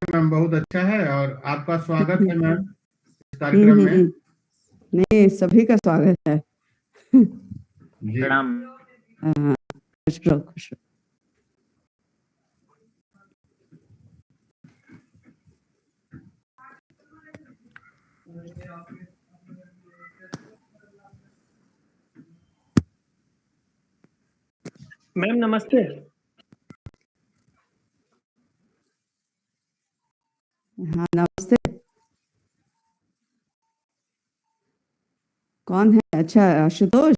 Ma'am, बहुत अच्छा है और आपका स्वागत है मैम इस हम्म कार्यक्रम हम्म में। हम्म। नहीं, सभी का स्वागत है। जी प्रणाम। हाँ, खुश रहो खुश रहो। मैम नमस्ते। हाँ नमस्ते। कौन है? अच्छा, आशुतोष।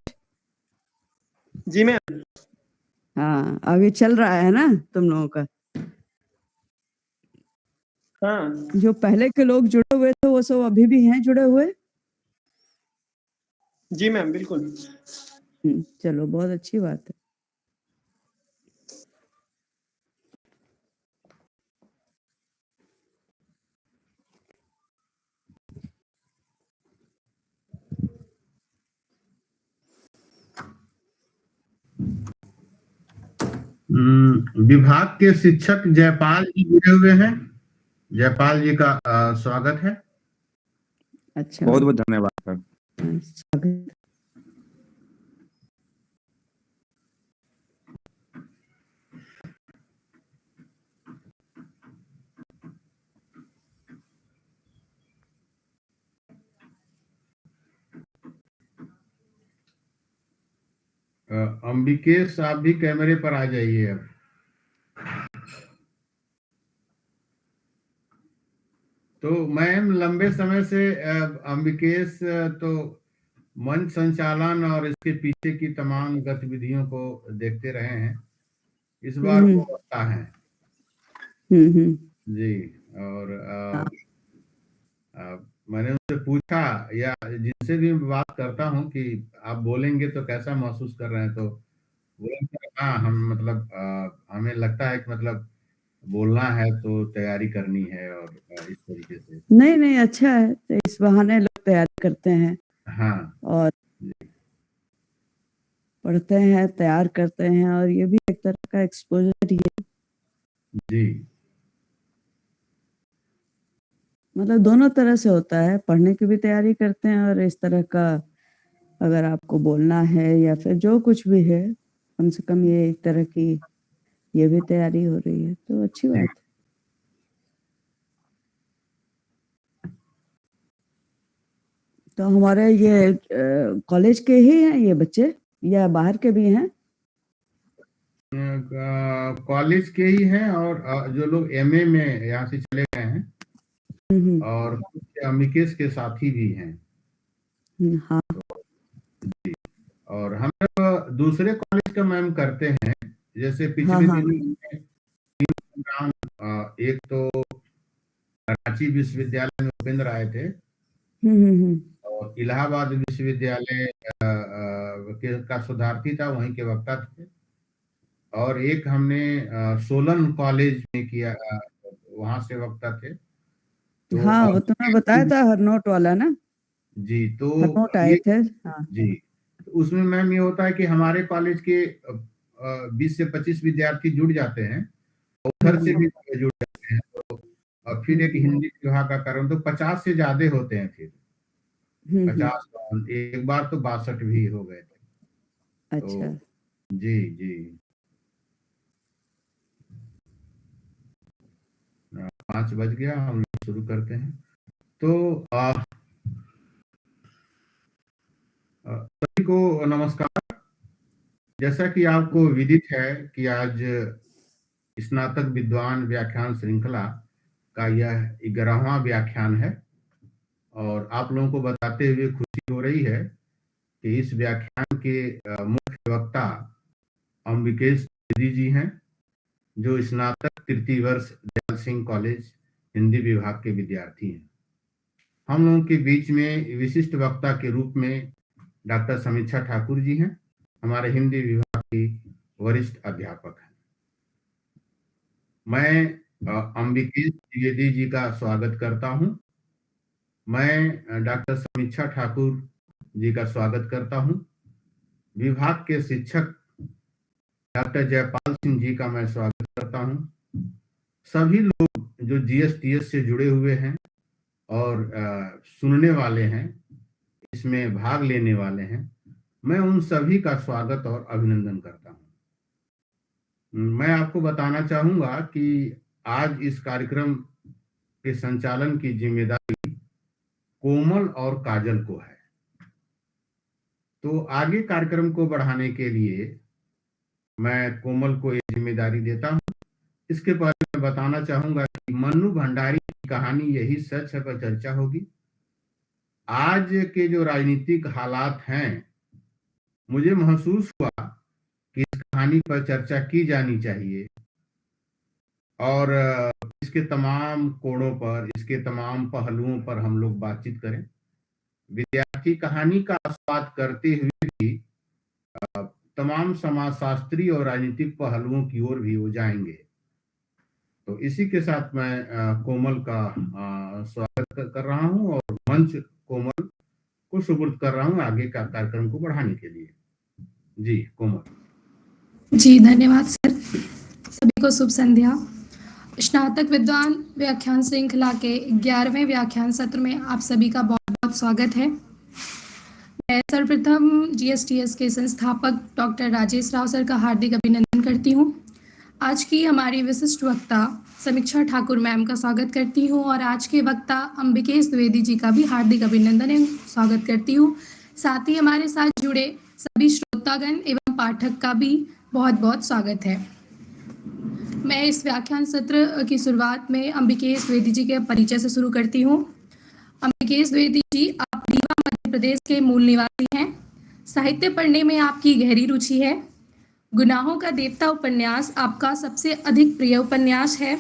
जी मैम। हाँ, अभी चल रहा है ना तुम लोगों का? हाँ जो पहले के लोग जुड़े हुए थे वो सब अभी भी हैं जुड़े हुए? जी मैम बिल्कुल। चलो, बहुत अच्छी बात है। विभाग के शिक्षक जयपाल जी जुड़े हुए हैं। जयपाल जी का स्वागत है। अच्छा, बहुत बहुत धन्यवाद सर। स्वागत। अंबिकेश, आप भी कैमरे पर आ जाइए अब। तो मैम, लंबे समय से अंबिकेश तो मंच संचालन और इसके पीछे की तमाम गतिविधियों को देखते रहे हैं। इस बार वो वक्ता हैं। जी। और हाँ। मैंने उनसे पूछा, या जिनसे भी मैं बात करता हूँ, कि आप बोलेंगे तो कैसा महसूस कर रहे हैं, तो बोले कि हाँ, हम मतलब हमें लगता है कि मतलब बोलना है तो तैयारी करनी है, और इस तरीके से। नहीं नहीं, अच्छा है, तो इस बहाने लोग तैयारी करते हैं हाँ और पढ़ते हैं, तैयार करते हैं, और ये भी एक तरह का एक्सपोजर ही है। जी। मतलब दोनों तरह से होता है, पढ़ने की भी तैयारी करते हैं और इस तरह का अगर आपको बोलना है या फिर जो कुछ भी है, कम से कम ये एक तरह की ये भी तैयारी हो रही है, तो अच्छी बात है। तो हमारे ये कॉलेज के ही हैं ये बच्चे या बाहर के भी हैं? कॉलेज के ही हैं, और जो लोग एमए में यहाँ से चले गए हैं, और कुछ अमिकेश के साथी भी हैं। हाँ। जी। और हम लोग दूसरे कॉलेज का मैम करते हैं, जैसे पिछले हाँ। दिनों में प्रोग्राम, एक तो रांची विश्वविद्यालय में उपेंद्र आए थे, और इलाहाबाद विश्वविद्यालय का शोधार्थी था, वहीं के वक्ता थे। और एक हमने सोलन कॉलेज में किया, वहां से वक्ता थे। तो हाँ, वो तुमने बताया था हरनोट वाला ना? जी। तो हरनोट आए ये थे। हाँ। जी, तो उसमें मैम ये होता है कि हमारे कॉलेज के 20 से 25 विद्यार्थी जुड़ जाते हैं, और उधर से भी जुड़ जाते हैं, तो और फिर एक हिंदी विभाग का कारण, तो 50 से ज्यादा होते हैं फिर। 50, एक बार तो 62 भी हो गए थे। अच्छा। तो जी जी, 5 बज गया, हम लोग शुरू करते हैं। तो सभी को नमस्कार। जैसा कि आपको विदित है कि आज स्नातक विद्वान व्याख्यान श्रृंखला का यह 11वां व्याख्यान है, और आप लोगों को बताते हुए खुशी हो रही है कि इस व्याख्यान के मुख्य वक्ता अंबिकेश द्विवेदी जी हैं, जो स्नातक तृतीय वर्ष दयाल सिंह कॉलेज हिंदी विभाग के विद्यार्थी हैं। हम लोगों के बीच में विशिष्ट वक्ता के रूप में डॉक्टर समीक्षा ठाकुर जी हैं, हमारे हिंदी विभाग की वरिष्ठ अध्यापक हैं। मैं अंबिकेश द्विवेदी जी का स्वागत करता हूं। मैं डॉक्टर समीक्षा ठाकुर जी का स्वागत करता हूं। विभाग के शिक्षक डॉक्टर जयपाल सिंह जी का मैं स्वागत करता हूं। सभी लोग जो जीएसटीएस से जुड़े हुए हैं और सुनने वाले हैं, इसमें भाग लेने वाले हैं, मैं उन सभी का स्वागत और अभिनंदन करता हूं। मैं आपको बताना चाहूंगा कि आज इस कार्यक्रम के संचालन की जिम्मेदारी कोमल और काजल को है। तो आगे कार्यक्रम को बढ़ाने के लिए मैं कोमल को ये जिम्मेदारी देता हूं। इसके पहले मैं बताना चाहूंगा कि मन्नू भंडारी की कहानी यही सच है पर चर्चा होगी। आज के जो राजनीतिक हालात हैं, मुझे महसूस हुआ कि इस कहानी पर चर्चा की जानी चाहिए और इसके तमाम कोणों पर, इसके तमाम पहलुओं पर हम लोग बातचीत करें। विद्यार्थी कहानी का आस्वाद करते हुए भी तमाम समाजशास्त्री और राजनीतिक पहलुओं की ओर भी वो जाएंगे। तो इसी के साथ मैं कोमल का स्वागत कर रहा हूं और मंच कोमल को सुपुर्द कर रहा हूं आगे का कार्यक्रम को बढ़ाने के लिए। जी कोमल। जी धन्यवाद सर। सभी को शुभ संध्या। स्नातक विद्वान व्याख्यान श्रृंखला के 11वें व्याख्यान सत्र में आप सभी का बहुत बहुत स्वागत है। मैं सर्वप्रथम जीएसटीएस के संस्थापक डॉक्टर राजेश राव सर का हार्दिक अभिनंदन करती हूँ। आज की हमारी विशिष्ट वक्ता समीक्षा ठाकुर मैम का स्वागत करती हूँ और आज के वक्ता अंबिकेश द्विवेदी जी का भी हार्दिक अभिनंदन एवं स्वागत करती हूँ। साथ ही हमारे साथ जुड़े सभी श्रोतागण एवं पाठक का भी बहुत बहुत स्वागत है। मैं इस व्याख्यान सत्र की शुरुआत में अंबिकेश द्विवेदी जी के परिचय से शुरू करती हूँ। अंबिकेश द्विवेदी जी, आप रीवा मध्य प्रदेश के मूल निवासी हैं। साहित्य पढ़ने में आपकी गहरी रुचि है। गुनाहों का देवता उपन्यास आपका सबसे अधिक प्रिय उपन्यास है।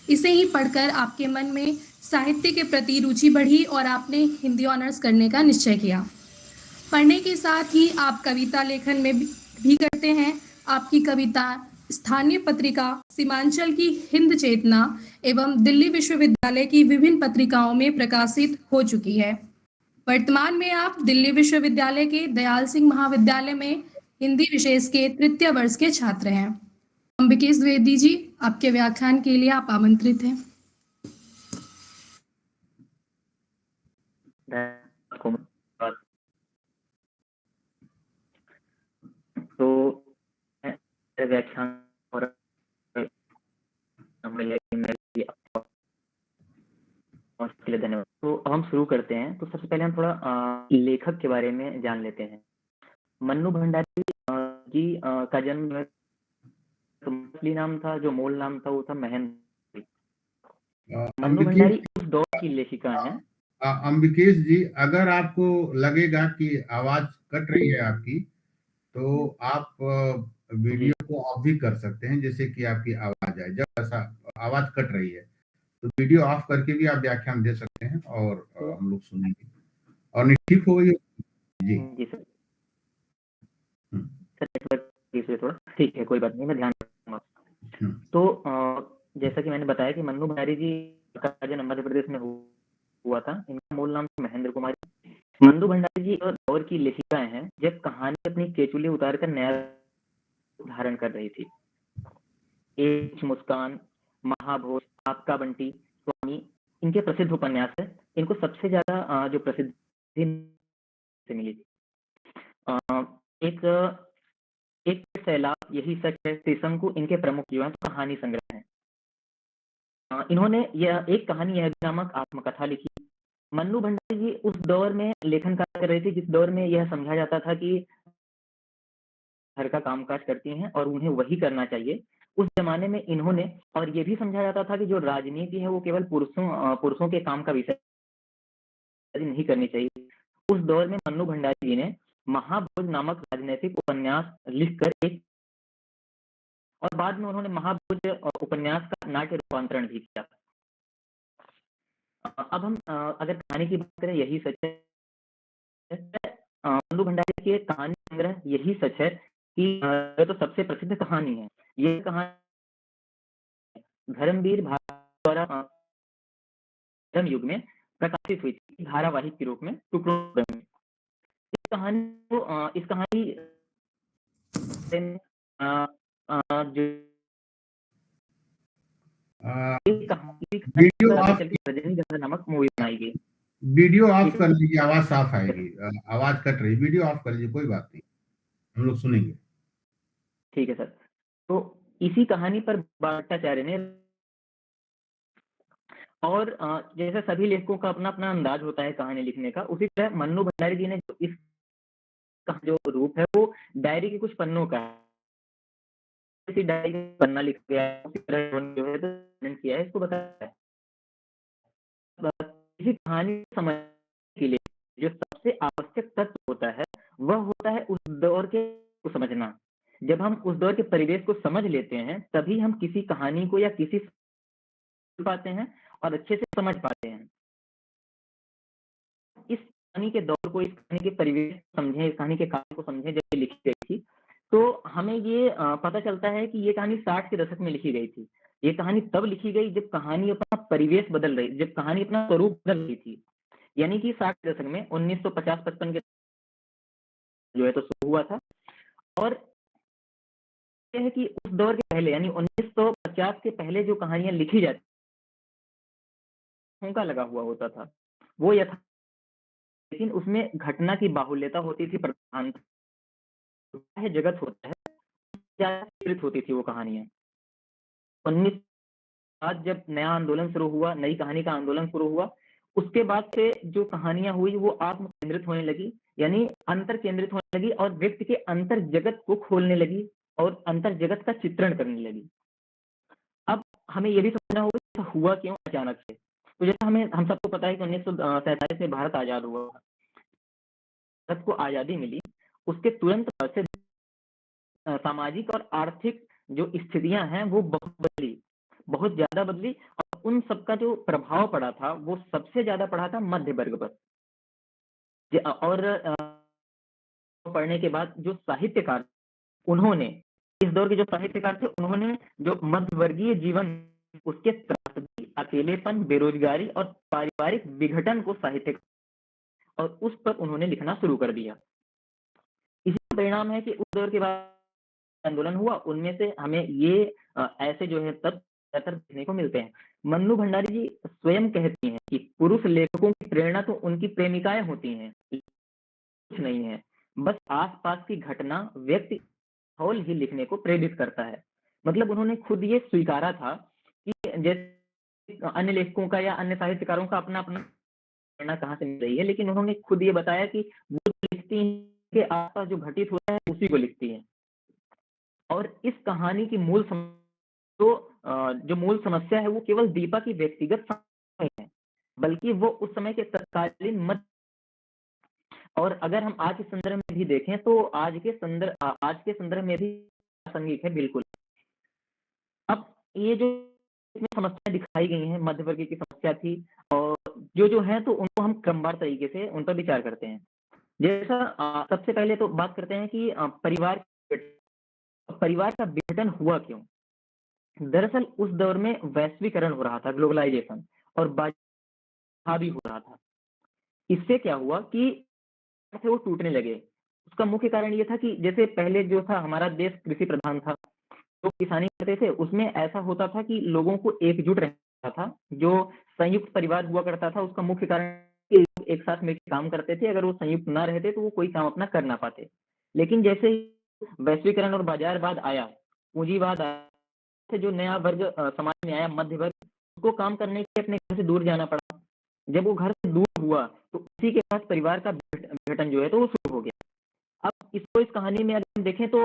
इसे ही पढ़कर आपके मन में साहित्य के प्रति रुचि बढ़ी और आपने हिंदी ऑनर्स करने का निश्चय किया। पढ़ने के साथ ही आप कविता लेखन में भी करते हैं। आपकी कविता स्थानीय पत्रिका सीमांचल की हिंद चेतना एवं दिल्ली विश्वविद्यालय की विभिन्न पत्रिकाओं में प्रकाशित हो चुकी है। वर्तमान में आप दिल्ली विश्वविद्यालय के दयाल सिंह महाविद्यालय में हिंदी विषय के तृतीय वर्ष के छात्र हैं। अंबिकेश द्विवेदी जी, आपके व्याख्यान के लिए आप आमंत्रित हैं। तो व्याख्यान और धन्यवाद। तो अब हम शुरू करते हैं। तो सबसे पहले हम थोड़ा लेखक के बारे में जान लेते हैं। मन्नू भंडारी जी का जन्म असली नाम था, जो मूल नाम था वो था महेंद्र। मन्नू भंडारी उस दौर की लेखिका हैं। अंबिकेश जी, अगर आपको लगेगा कि आवाज कट रही है आपकी, तो आप वीडियो को ऑफ भी कर सकते हैं, जैसे कि आपकी आवाज आए। जब ऐसा आवाज कट रही है तो वीडियो ऑफ करके भी आप व्याख्यान दे सकते हैं और हम लोग सुनेंगे। और नहीं ठीक हो गई जी सर। सर थोड़ा ठीक है, कोई बात नहीं, मैं ध्यान रखूंगा। तो जैसा कि मैंने बताया कि मन्नू भंडारी जी का जन्म मध्य प्रदेश में हुआ था। इनका मूल नाम महेंद्र कुमारी। मन्नू भंडारी जी दौर की लेखिकाएं हैं जब कहानी अपनी केचुली उतारकर नया धारण कर रही थी। एक मुस्कान, महाभोज, आपका बंटी, स्वामी इनके प्रसिद्ध उपन्यास है। इनको सबसे ज्यादा जो प्रसिद्धि से मिली थी। एक सैलाब, यही सच है, त्रिशंकु इनके प्रमुख जो है कहानी संग्रह है। इन्होंने यह एक कहानी यह नामक आत्मकथा लिखी। मन्नू भंडारी जी उस दौर में लेखन कार्य कर रहे थे जिस दौर में यह समझा जाता था कि घर का कामकाज करती हैं और उन्हें वही करना चाहिए। उस जमाने में इन्होंने, और ये भी समझा जाता था कि जो राजनीति है वो केवल पुरुषों के काम का विषय नहीं करनी चाहिए। उस दौर में मन्नू भंडारी जी ने महाभोज नामक राजनीतिक उपन्यास लिखकर और बाद में उन्होंने महाभोज उपन्यास का नाट्य रूपांतरण भी किया। अब हम अगर कहानी की बात करें, यही सच है, मन्नू भंडारी की कहानी संग्रह यही सच है कि यह तो सबसे प्रसिद्ध कहानी है। ये कहानी धर्मवीर द्वारा धर्म युग में प्रकाशित हुई थी, धारावाहिक के रूप में टुकड़ों में। इस कहानी जो एक कहानी वीडियो आगे ऑफ चल के रजनीगंधा नामक मूवी बनाई गई। वीडियो ऑफ ठीक है? कर लीजिए, आवाज साफ आएगी। आवाज कट रही, वीडियो ऑफ कर लीजिए, कोई बात नहीं, हम लोग सुनेंगे। ठीक है सर। तो इसी कहानी पर भट्टाचार्य ने, और जैसे सभी लेखकों का अपना अपना अंदाज होता है कहानी लिखने का, उसी तरह मन्नू भंडारी जी ने जो इस जो रूप है वो डायरी के कुछ पन्नों का है। इसी डायरी का पन्ना लिखा गया है, उसी तरह उन्होंने जो है तो वर्णन किया है, इसको बताया है। किसी कहानी को समझने के लिए जो सबसे आवश्यक तत्व होता है वह होता है उस दौर के को समझना। जब हम उस दौर के परिवेश को समझ लेते हैं तभी हम किसी कहानी को या किसी पाते हैं और अच्छे से समझ पाते हैं। इस कहानी के दौर को, इस कहानी के परिवेश को समझें, इस कहानी के काल को समझें जब ये लिखी गई थी, तो हमें ये पता चलता है कि ये कहानी 60 के दशक में लिखी गई थी। ये कहानी तब लिखी गई जब कहानी अपना परिवेश बदल रही, जब कहानी अपना स्वरूप बदल रही थी। यानी कि 60 के दशक में 1950-55 के जो है तो शुरू हुआ था। और ये है कि उस दौर के पहले यानी 1950 के पहले जो कहानियां लिखी जाती का लगा हुआ होता था वो यथा, लेकिन उसमें घटना की बाहुल्यता होती थी, प्रधान है जगत होता है, ज्यादा विस्तृत होती थी वो कहानियां। 19 बाद जब नया आंदोलन शुरू हुआ, नई कहानी का आंदोलन शुरू हुआ, उसके बाद से जो कहानियां हुई वो आत्म केंद्रित होने लगी, यानी अंतर केंद्रित होने लगी और व्यक्ति के अंतर जगत को खोलने लगी और अंतर जगत का चित्रण करने लगी। अब हमें ये भी समझना होगा कि ऐसा हुआ क्यों अचानक से। तो जैसा हम सबको पता है कि 1947 में भारत आजाद हुआ, भारत को आजादी मिली, उसके तुरंत बाद से सामाजिक और आर्थिक जो स्थितियां हैं वो बहुत बदली, बहुत ज्यादा बदली। और उन सबका जो प्रभाव पड़ा था वो सबसे ज्यादा पड़ा था मध्य वर्ग पर। और पढ़ने के बाद जो साहित्यकार, उन्होंने इस दौर के जो साहित्यकार थे, उन्होंने जो मध्य वर्गीय जीवन, उसके त्रासदी, अकेलेपन, बेरोजगारी और पारिवारिक विघटन को साहित्य और उस पर उन्होंने लिखना शुरू कर दिया। इसी परिणाम है कि उस दौर के बाद आंदोलन हुआ, उनमें से हमें ये ऐसे जो है तब ज्यादातर देखने को मिलते हैं। मन्नू भंडारी जी स्वयं कहती हैं कि पुरुष लेखकों की प्रेरणा तो उनकी प्रेमिकाएं होती हैं, कुछ नहीं है, बस आसपास की घटना, व्यक्ति, माहौल ही लिखने को प्रेरित करता है। मतलब उन्होंने खुद ये स्वीकारा था कि जैसे अन्य लेखकों का या अन्य साहित्यकारों का अपना अपना प्रेरणा कहाँ से मिल रही है, लेकिन उन्होंने खुद ये बताया कि वो लिखती हैं के आसपास जो घटित होता है उसी को लिखती हैं। और इस कहानी की तो जो मूल समस्या है वो केवल दीपा की व्यक्तिगत समस्या नहीं है, बल्कि वो उस समय के तत्कालीन मत। और अगर हम आज के संदर्भ में भी देखें तो आज के संदर्भ में भी प्रासंगिक है बिल्कुल। अब ये जो इसमें समस्या दिखाई गई है, मध्य वर्ग की समस्या थी, और जो है तो उनको हम क्रमवार तरीके से उन पर विचार करते हैं। जैसा सबसे पहले तो बात करते हैं कि परिवार का विघटन हुआ क्यों। दरअसल उस दौर में वैश्वीकरण हो रहा था, ग्लोबलाइजेशन, और हावी हो रहा था। इससे क्या हुआ कि वो टूटने लगे। उसका मुख्य कारण ये था कि जैसे पहले जो था हमारा देश कृषि प्रधान था, तो किसानी करते थे, उसमें ऐसा होता था कि लोगों को एकजुट रहता था। जो संयुक्त परिवार हुआ करता था उसका मुख्य कारण एक साथ मिलकर काम करते थे, अगर वो संयुक्त ना रहते तो वो कोई काम अपना कर ना पाते। लेकिन जैसे ही वैश्वीकरण और बाजारवाद आया, पूंजीवाद आया, से जो नया वर्ग समाज में आया, मध्य वर्ग, उसको काम करने के अपने घर से दूर जाना पड़ा। जब वो घर से दूर हुआ तो उसी के बाद परिवार का विघटन जो है तो वो शुरू हो गया। अब इसको इस कहानी में अगर हम देखें तो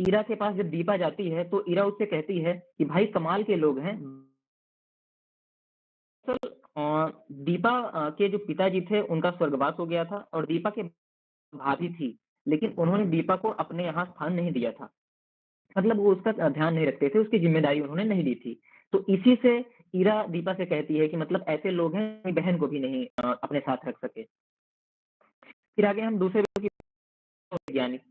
ईरा के पास जब दीपा जाती है तो ईरा उससे कहती है कि भाई कमाल के लोग हैं। दीपा के जो पिताजी थे उनका स्वर्गवास हो गया था और दीपा के भाभी थी, लेकिन उन्होंने दीपा को अपने यहाँ स्थान नहीं दिया था। मतलब वो उसका ध्यान नहीं रखते थे, उसकी जिम्मेदारी उन्होंने नहीं दी थी। तो इसी से ईरा दीपा से कहती है कि मतलब ऐसे लोग हैं, अपनी बहन को भी नहीं अपने साथ रख सके। फिर आगे हम दूसरे वैज्ञानिक,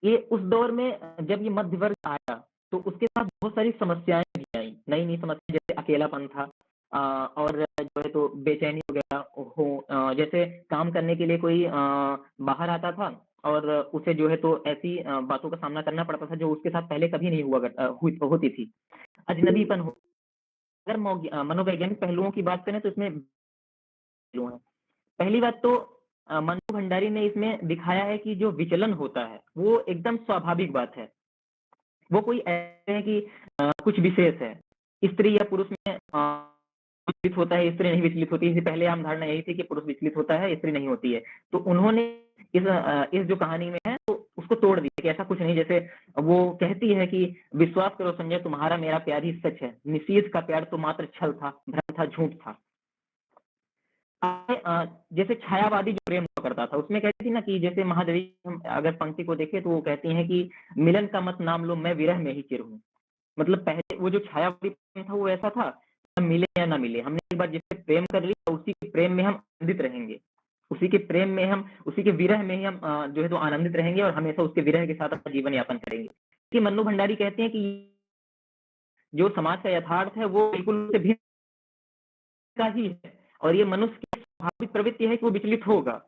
ये उस दौर में जब ये मध्य वर्ग आया तो उसके साथ बहुत सारी समस्याएं भी आई, नई नई समस्या, जैसे अकेलापन था, और जो है तो बेचैनी हो गया हो, जैसे काम करने के लिए कोई बाहर आता था और उसे जो है तो ऐसी बातों का सामना करना पड़ता था जो उसके साथ पहले कभी नहीं होती थी। अजनबीपन हो अगर मनोवैज्ञानिक पहलुओं की बात करें तो इसमें पहलू हैं। पहली बात तो मन्नू भंडारी ने इसमें दिखाया है कि जो विचलन होता है वो एकदम स्वाभाविक बात है। वो कोई ऐसे है कि कुछ विशेष है, स्त्री या पुरुष में विचलित होता है, स्त्री नहीं विचलित होती। इससे पहले आम धारणा यही थी कि पुरुष विचलित होता है, स्त्री नहीं होती है। तो उन्होंने इस जो कहानी में है तो उसको तोड़ दिया कि ऐसा कुछ नहीं। जैसे वो कहती है कि विश्वास करो संजय, तुम्हारा मेरा प्यार ही सच है, निषेध का प्यार तो मात्र छल था, भ्रम था, झूठ था। जैसे छायावादी जो प्रेम हुआ करता था उसमें कहती थी ना कि जैसे महादेवी, हम अगर पंक्ति को देखें तो वो कहती हैं कि मिलन का मत नाम लो, मैं विरह में ही चिर हूँ। मतलब पहले वो जो छायावादी प्रेम था वो ऐसा था, हम मिले या ना मिले, हमने एक बार जिससे प्रेम कर लिया उसी के प्रेम में हम आनंदित रहेंगे, उसी के प्रेम में हम, उसी के विरह में ही हम जो है तो आनंदित रहेंगे और हमेशा उसके विरह के साथ अपना जीवन यापन करेंगे। कि मन्नू भंडारी कहते हैं कि जो समाज का यथार्थ है वो बिल्कुल उससे भिन्न का ही है और ये मनुष्य की स्वाभाविक प्रवृत्ति है कि वो विचलित होगा।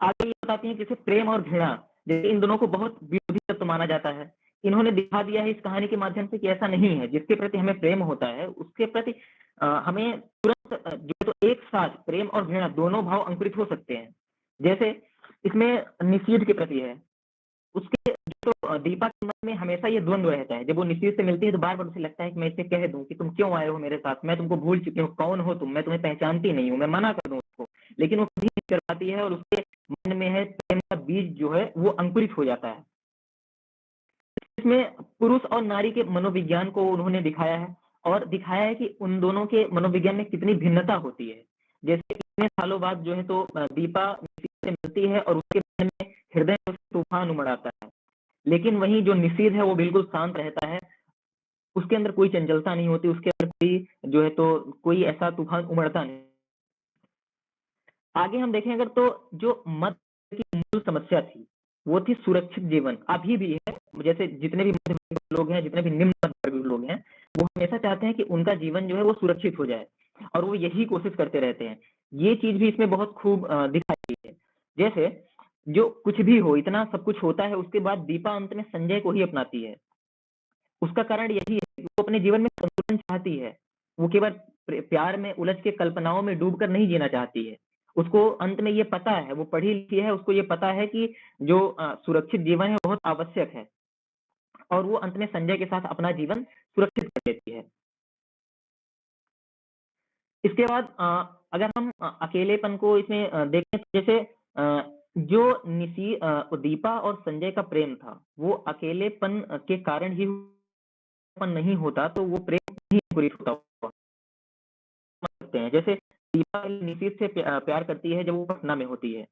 आगे ये बताती हैं जैसे प्रेम और घृणा, जैसे इन दोनों को बहुत विरोधी तत्व माना जाता है। इन्होंने दिखा दिया है इस कहानी के माध्यम से कि ऐसा नहीं है। जिसके प्रति हमें प्रेम होता है उसके प्रति हमें तुरंत जो तो एक साथ प्रेम और घृणा दोनों भाव अंकुरित हो सकते हैं। जैसे इसमें निषेध के प्रति है, उसके तो दीपा के मन में हमेशा ये द्वंद्व रहता है। जब वो निषेध से मिलती है तो बार बार उसे लगता है कि मैं इसे कह दूं कि तुम क्यों आए हो मेरे साथ, मैं तुमको भूल चुकी हूँ, कौन हो तुम, मैं तुम्हें पहचानती नहीं हूँ, मैं मना कर दूं उसको, लेकिन वो कभी नहीं कर पाती है और उसके मन में है प्रेम का बीज जो है वो अंकुरित हो जाता है। इसमें पुरुष और नारी के मनोविज्ञान को उन्होंने दिखाया है और दिखाया है कि उन दोनों के मनोविज्ञान में कितनी भिन्नता होती है। जैसे इतने सालों बाद जो है तो दीपा से मिलती है और उसके मन में हृदय में तूफान उमड़ आता है, लेकिन वहीं जो निषेध है वो बिल्कुल शांत रहता है, उसके अंदर कोई चंचलता नहीं होती, उसके अंदर कोई जो है तो कोई ऐसा तूफान उमड़ता नहीं। आगे हम देखें अगर तो जो मध्य की मूल समस्या थी वो थी सुरक्षित जीवन। अभी भी है, जैसे जितने भी मध्य वर्ग के लोग हैं, जितने भी निम्न मध्य वर्ग के लोग हैं, वो हमेशा चाहते हैं कि उनका जीवन जो है वो सुरक्षित हो जाए और वो यही कोशिश करते रहते हैं। ये चीज भी इसमें बहुत खूब दिखाई गई है। जैसे जो कुछ भी हो, इतना सब कुछ होता है, उसके बाद दीपा अंत में संजय को ही अपनाती है। उसका कारण यही है कि वो अपने जीवन में संतुलन चाहती है। वो केवल प्यार में उलझ के कल्पनाओं में डूबकर नहीं जीना चाहती है। उसको अंत में ये पता है, वो पढ़ी लिखी है, उसको ये पता है कि जो सुरक्षित जीवन है बहुत आवश्यक है और वो अंत में संजय के साथ अपना जीवन सुरक्षित कर लेती है। इसके बाद अगर हम अकेलेपन को इसमें देखें तो जैसे जो दीपा और संजय का प्रेम था वो अकेलेपन के कारण ही नहीं होता, तो वो प्रेम नहीं अंकुरित होता सकते हैं। जैसे दीपा निषेध से प्यार करती है जब वो पटना में होती है,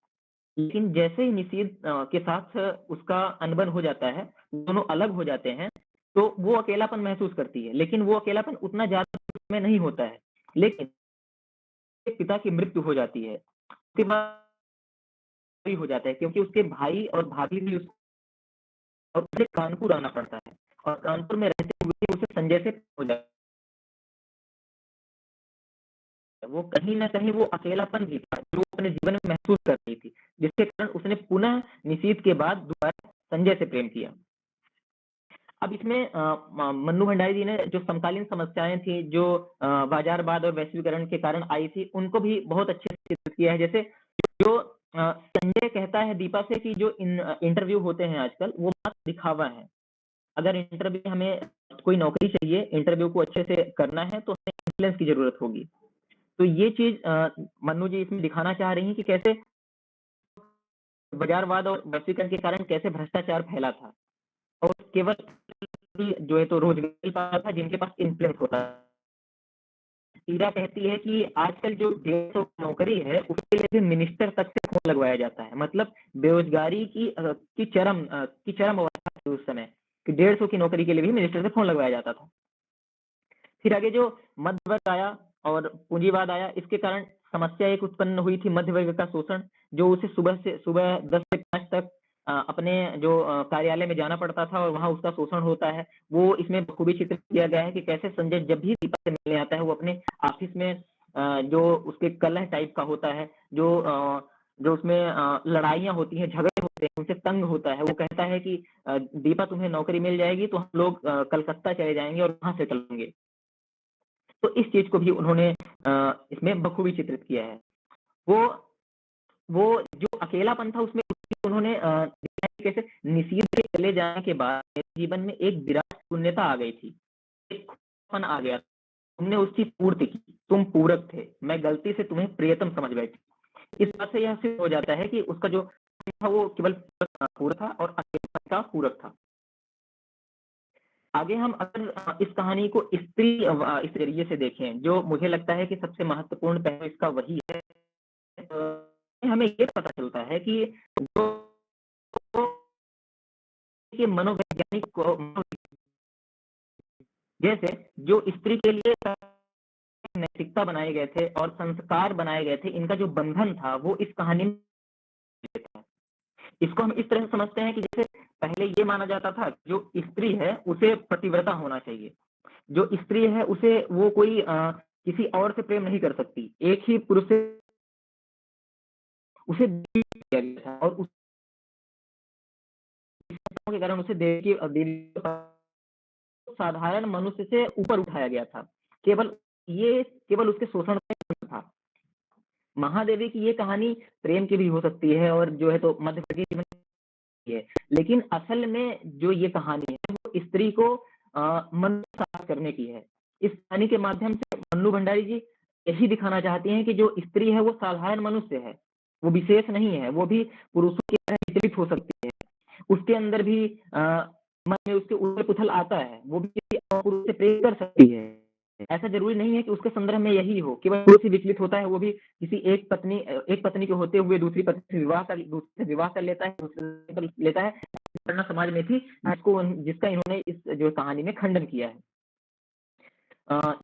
लेकिन जैसे ही निषेध के साथ उसका अनबन हो जाता है, दोनों अलग हो जाते हैं, तो वो अकेलापन महसूस करती है, लेकिन वो अकेलापन उतना ज्यादा में नहीं होता है। लेकिन पिता की मृत्यु हो जाती है, उसके बाद हो जाता है क्योंकि उसके भाई और भाभी भी और उसे कानपुर आना पड़ता है और कानपुर में रहते हुए उसे संजय से हो जाता है। वो कहीं ना कहीं वो अकेलापन भी था जो अपने जीवन में महसूस कर रही थी, जिसके कारण उसने पुनः निषेध के बाद दोबारा संजय से प्रेम किया। अब इसमें मन्नू भंडारी जी ने जो समकालीन समस्याएं थी जो बाजारवाद और वैश्वीकरण के कारण आई थी उनको भी बहुत अच्छे से चित्रित किया है। जैसे जो संजय कहता है दीपा से कि जो इंटरव्यू होते हैं आजकल वो मात्र दिखावा है। अगर इंटरव्यू हमें कोई नौकरी चाहिए, इंटरव्यू को अच्छे से करना है तो हमें इन्फ्लुएंस की जरूरत होगी। तो ये चीज मन्नू जी इसमें दिखाना चाह रही हैं कि कैसे बाजारवाद और वैश्वीकरण के कारण कैसे भ्रष्टाचार फैला था और केवल जो है तो रोजगार पाता था जिनके पास इन्फ्लुएंस होता है। ईरा कहती है कि आजकल जो 150 नौकरी है उसके लिए भी मिनिस्टर तक से फोन लगवाया जाता है। मतलब बेरोजगारी की चरम अवस्था थी उस समय कि 150 की नौकरी के लिए भी मिनिस्टर से फोन लगवाया जाता था। फिर आगे जो मध्य वर्ग आया और पूंजीवाद आया, इसके कारण समस्या एक उत्पन्न हुई थी मध्य वर्ग का शोषण, जो उसे सुबह 10 से 5 तक अपने जो कार्यालय में जाना पड़ता था और वहां उसका शोषण होता है। वो इसमें बखूबी चित्रित किया गया है कि कैसे संजय जब भी दीपा से मिलने आता है वो अपने ऑफिस में जो उसके कलह टाइप का होता है, जो उसमें लड़ाइयाँ होती हैं, झगड़े होते हैं, उनसे तंग होता है। वो कहता है कि दीपा तुम्हें नौकरी मिल जाएगी तो हम लोग कलकत्ता चले जाएंगे और वहां से चलेंगे। तो इस चीज को भी उन्होंने इसमें बखूबी चित्रित किया है। वो जो अकेलापन था उसमें उन्होंने दिखाया कि कैसे निषीद के चले जाने के बाद मेरे जीवन में एक विराट शून्यता आ गई थी, एक खुलापन आ गया, तुमने उसकी पूर्ति की, तुम पूरक थे, मैं गलती से तुम्हें प्रियतम समझ बैठी। इस बात से यह सिद्ध हो जाता है कि उसका जो था वो केवल पूरक था और अकेलापन का पूरक था। आगे हम अगर इस कहानी को स्त्री इस जरिए से देखें, जो मुझे लगता है कि सबसे महत्वपूर्ण पहलू इसका वही है, हमें ये पता चलता है कि जो मनोवैज्ञानिक जैसे जो स्त्री के लिए नैतिकता बनाए गए थे और संस्कार बनाए गए थे, इनका जो बंधन था वो इस कहानी में था। इसको हम इस तरह से समझते हैं कि जैसे पहले ये माना जाता था जो स्त्री है उसे पतिव्रता होना चाहिए, जो स्त्री है उसे वो कोई किसी और से प्रेम नहीं कर सकती, एक ही पुरुष से उसे दिया गया था और उस के कारण उसे देवी साधारण मनुष्य से ऊपर उठाया गया था। केवल उसके शोषण में था। महादेवी की ये कहानी प्रेम की भी हो सकती है और जो है तो मध्यवर्गीय जीवन की है, लेकिन असल में जो ये कहानी है वो स्त्री को मनुष्य साफ करने की है। इस कहानी के माध्यम से मन्नू भंडारी जी यही दिखाना चाहती हैं कि जो स्त्री है वो साधारण मनुष्य है, वो विशेष नहीं है, वो भी पुरुषों की तरह विचलित हो सकती है, उसके अंदर भी मन में उसके उथल पुथल आता है, वो भी किसी और पुरुष से प्रेम कर सकती है। ऐसा जरूरी नहीं है कि उसके संदर्भ में यही हो, केवल पुरुष ही विचलित होता है, वो भी किसी एक पत्नी के होते हुए दूसरी पत्नी से विवाह कर लेता है, दूसरे लेता है। घटना समाज में थी जिसका इन्होंने इस जो कहानी में खंडन किया है।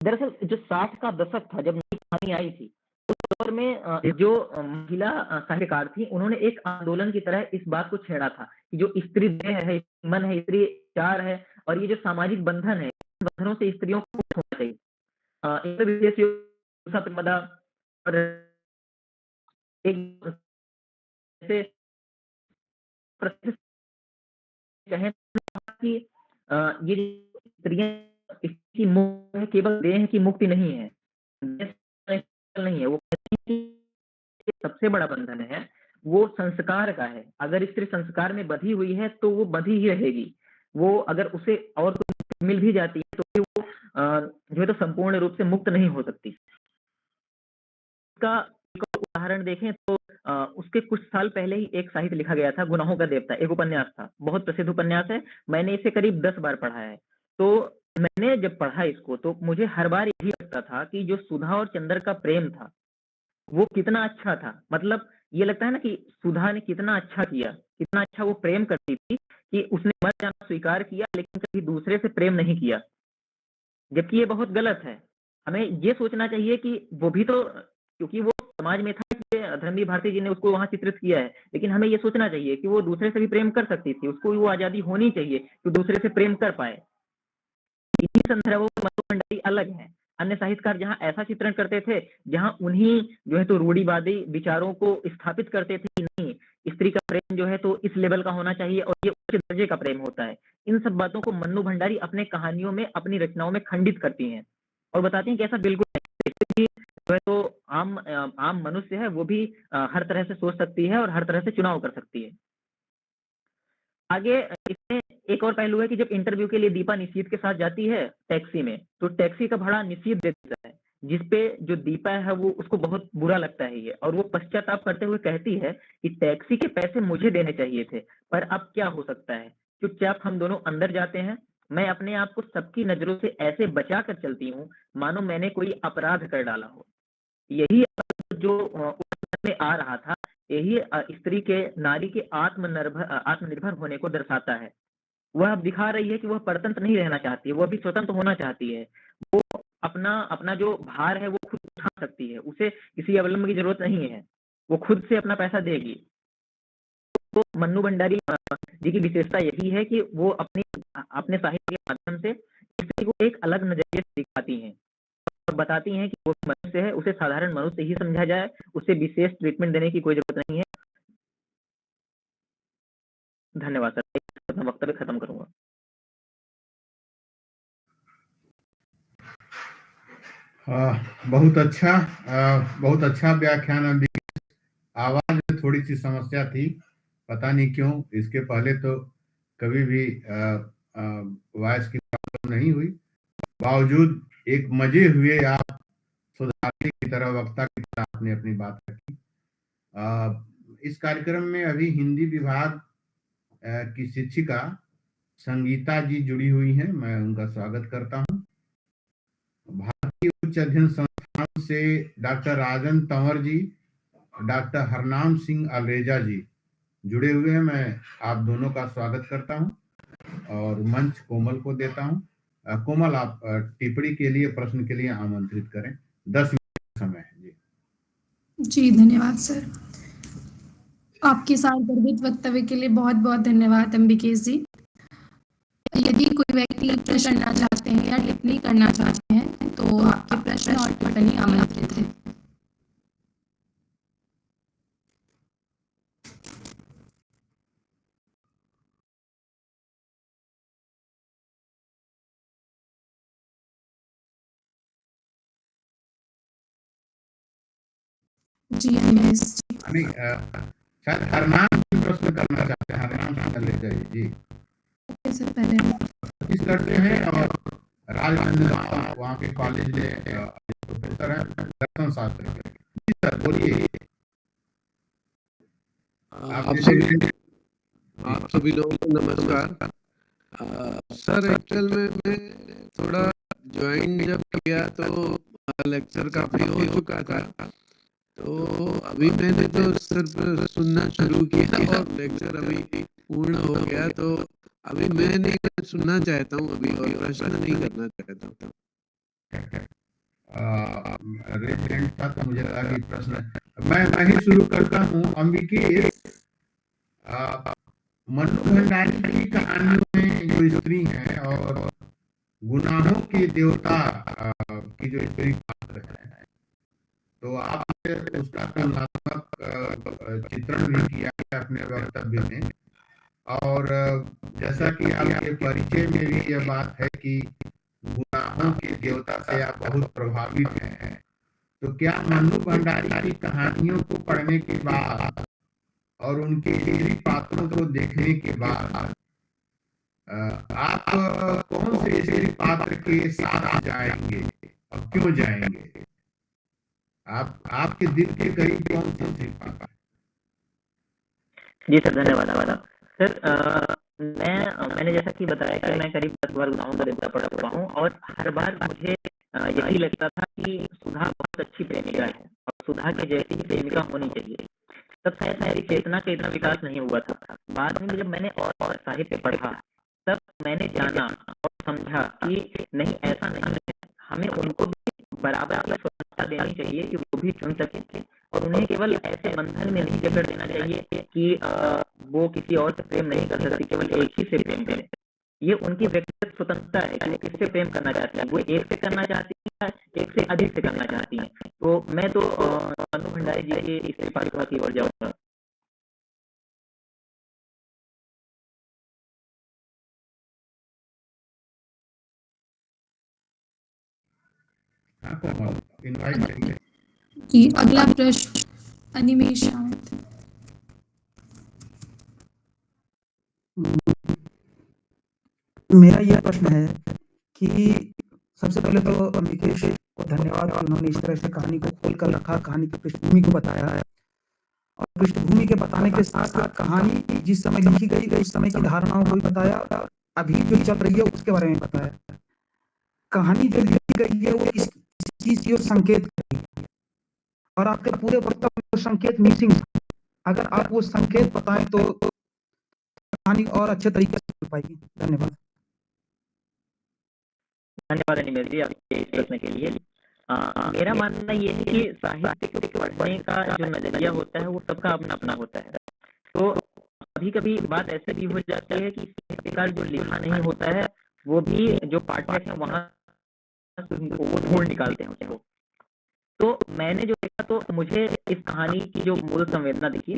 दरअसल जो 60 का दशक था जब नई कहानी आई थी, उस दौर में जो महिला साहित्यकार थी, उन्होंने एक आंदोलन की तरह इस बात को छेड़ा था कि जो स्त्री देह है, मन है, स्त्री चार है और ये जो सामाजिक बंधन है, बंधनों से स्त्रियों को मुक्त होना चाहिए। और एक ऐसे कहें कि ये स्त्रियां इसकी मुक्ति है, केवल देह की मुक्ति नहीं है, नहीं है, वो सबसे बड़ा बंधन है वो संस्कार का है। अगर स्त्री संस्कार में बधी हुई है तो वो बधी ही रहेगी, वो अगर उसे और कुछ मिल भी जाती है तो वो जो है तो संपूर्ण रूप से मुक्त नहीं हो सकती। इसका एक और उदाहरण देखें तो उसके कुछ साल पहले ही एक साहित्य लिखा गया था, गुनाहों का देवता, एक उपन्यास था, बहुत प्रसिद्ध उपन्यास है, मैंने इसे करीब 10 बार पढ़ा है। तो मैंने जब पढ़ा इसको तो मुझे हर बार यही लगता था कि जो सुधा और चंद्र का प्रेम था वो कितना अच्छा था। मतलब ये लगता है ना कि सुधा ने कितना अच्छा किया, कितना अच्छा वो प्रेम करती थी कि उसने मर जाना स्वीकार किया लेकिन कभी दूसरे से प्रेम नहीं किया, जबकि ये बहुत गलत है। हमें ये सोचना चाहिए कि वो भी तो, क्योंकि वो समाज में था, धर्मवीर भारती जी ने उसको वहां चित्रित किया है, लेकिन हमें ये सोचना चाहिए कि वो दूसरे से भी प्रेम कर सकती थी, उसको वो आजादी होनी चाहिए कि दूसरे से प्रेम कर पाए। इन्हीं संदर्भों में मनु भंडारी अलग है। अन्य साहित्यकार जहां ऐसा चित्रण करते थे, जहां उन्हीं जो है तो रूढ़िवादी विचारों को स्थापित करते थे कि नहीं, स्त्री का प्रेम जो है तो इस लेवल का होना चाहिए और ये उच्च दर्जे का प्रेम होता है, इन सब बातों को मन्नू भंडारी अपने कहानियों में, अपनी रचनाओं में खंडित करती हैं और बताती हैं कि ऐसा बिल्कुल नहीं। जो है तो आम मनुष्य है, वो भी हर तरह से सोच सकती है और हर तरह से चुनाव कर सकती है। आगे इसमें एक और पहलू है कि जब इंटरव्यू के लिए दीपा निशीथ के साथ जाती है टैक्सी में, तो टैक्सी का भाड़ा निशीथ दे देता है, जिसपे जो दीपा है वो उसको बहुत बुरा लगता है ये, और वो पश्चाताप करते हुए कहती है कि टैक्सी के पैसे मुझे देने चाहिए थे, पर अब क्या हो सकता है। चुपचाप हम दोनों अंदर जाते हैं, मैं अपने आप को सबकी नजरों से ऐसे बचा कर चलती हूँ मानो मैंने कोई अपराध कर डाला हो। यही जो में आ रहा था, यही स्त्री के, नारी के आत्मनिर्भर होने को दर्शाता है। वह अब दिखा रही है कि वह परतंत्र नहीं रहना चाहती है, वह भी स्वतंत्र होना चाहती है। वो अपना अपना जो भार है वो खुद उठा सकती है, उसे किसी अवलंबन की जरूरत नहीं है, वो खुद से अपना पैसा देगी। तो मन्नू भंडारी जी की विशेषता यही है कि वो अपने साहित्य के माध्यम से स्त्री को एक अलग नजरिए से दिखाती हैं और बताती हैं कि वो मनुष्य है, उसे साधारण मनुष्य ही समझा जाए, उसे विशेष ट्रीटमेंट देने की कोई जरूरत नहीं है। धन्यवाद सर, अपना वक्तव्य खत्म करूंगा। बहुत अच्छा व्याख्यान। अभी आवाज में थोड़ी सी समस्या थी, पता नहीं क्यों। इसके पहले तो कभी भी वॉइस की प्रॉब्लम नहीं हुई। बावजूद एक मजे हुए आप सुधारने की तरह, वक्ता की तरह आपने अपनी बात रखी। इस कार्यक्रम में अभी हिंदी विभाग की शिक्षिका संगीता जी जुड़ी हुई हैं, मैं उनका स्वागत करता हूं। भारतीय उच्च अध्ययन संस्थान से डॉक्टर राजन तंवर जी, डॉक्टर हरनाम सिंह अलेजा जी जुड़े हुए हैं। मैं आप दोनों का स्वागत करता हूं और मंच कोमल को देता हूं। कोमल, आप टिप्पणी के लिए, प्रश्न के लिए आमंत्रित करें। 10 मिनट समय है जी। जी धन्यवाद सर। आपके सारगर्भित वक्तव्य के लिए बहुत बहुत धन्यवाद अंबिकेश जी। यदि कोई व्यक्ति प्रश्न करना चाहते हैं या टिप्पणी करना चाहते हैं तो आपके प्रश्न और टिप्पणी आमंत्रित है। जी अंबिकेश जी। शायद हरनाम प्रश्न करना चाहते हैं। हरनाम सिंह अलेजा जी सर पहले छत्तीसगढ़ से हैं और राजनांदगांव वहाँ के कॉलेज में प्रोफेसर हैं दर्शन शास्त्र के। जी सर, बोलिए। आप सभी लोगों को नमस्कार। सर, एक्चुअल में मैं थोड़ा ज्वाइन जब किया तो लेक्चर काफी हो चुका था, तो अभी मैंने तो सिर्फ सुनना शुरू किया और लेक्चर अभी पूर्ण हो गया। तो अभी मैं नहीं सुनना चाहता हूँ अभी और प्रश्न नहीं करना चाहता हूँ। रेजिडेंट था तो मुझे लगा कि प्रश्न मैं ही शुरू करता हूँ। अंबिकेश, मन्नू भंडारी की कहानियों में जो स्त्री है और गुनाहों के देवता की जो स्त्री पात्र है, तो आपने उसका तुलनात्मक चित्रण भी किया है अपने वक्तव्य में। और जैसा कि आपके परिचय में भी यह बात है कि गुनाहों के देवता से आप बहुत प्रभावित हैं, तो क्या मन्नू भंडारी की कहानियों को पढ़ने के बाद और उनके स्त्री पात्रों को देखने के बाद आप कौन से स्त्री पात्र के साथ जाएंगे और क्यों जाएंगे? आपके दिल के करीब कौन सी स्त्री पात्र? जी सर, धन्यवाद। सर, मैंने जैसा कि बताया कि मैं करीब 10 बार गुनाहों का देवता पढ़ चुका हूँ और हर बार मुझे यही लगता था कि सुधा बहुत अच्छी प्रेमिका है और सुधा की जैसी ही प्रेमिका होनी चाहिए। तब शायद मेरी चेतना का इतना विकास नहीं हुआ था। बाद में जब मैंने और साहित्य पढ़ा तब मैंने जाना और समझा कि नहीं, ऐसा नहीं है। हमें उनको भी बराबर की स्वतंत्रता देनी चाहिए कि वो भी चुन सके और उन्हें केवल ऐसे बंधन में नहीं जकड़ देना चाहिए कि वो किसी और से प्रेम नहीं कर सकती, केवल एक ही से प्रेम करें। ये उनकी व्यक्तिगत स्वतंत्रता है कि वो किससे प्रेम करना चाहती है। वो एक से करना चाहती है, एक से अधिक से करना चाहती है। तो मैं तो मन्नू भंडारी जी के इस पाठ्यक्रम की ओर जाऊंगा। जी अगला प्रश्न अनिमेश सावंत। मेरा यह प्रश्न है कि सबसे पहले तो अंबिकेश को धन्यवाद कि उन्होंने इस तरह से कहानी को खोल कर रखा, कहानी की पृष्ठभूमि को बताया है और पृष्ठभूमि के बताने के साथ साथ कहानी जिस समय लिखी गई उस समय की धारणाओं को भी बताया, अभी जो चल रही है उसके बारे में बताया। कहानी जो लिखी गई है वो इस चीज की ओर संकेत करेगी और आपके पूरे वक्तव्य में संकेत मिसिंग। अगर आप वो संकेत बताएं तो कहानी और अच्छे तरीके से चल पाएगी। धन्यवाद। धन्यवाद अनिमेश जी आपके इस प्रश्न के लिए। मेरा मानना ये है कि साहित्य को पढ़ने का जो नजरिया होता है वो सबका अपना अपना होता है। तो कभी कभी बात ऐसे भी हो जाती है कि साहित्यकार जो लिखा नहीं होता है वो भी जो पाठक है वहां वो ढूंढ निकालते हैं उसको। तो मैंने जो देखा तो मुझे इस कहानी की जो मूल संवेदना दिखी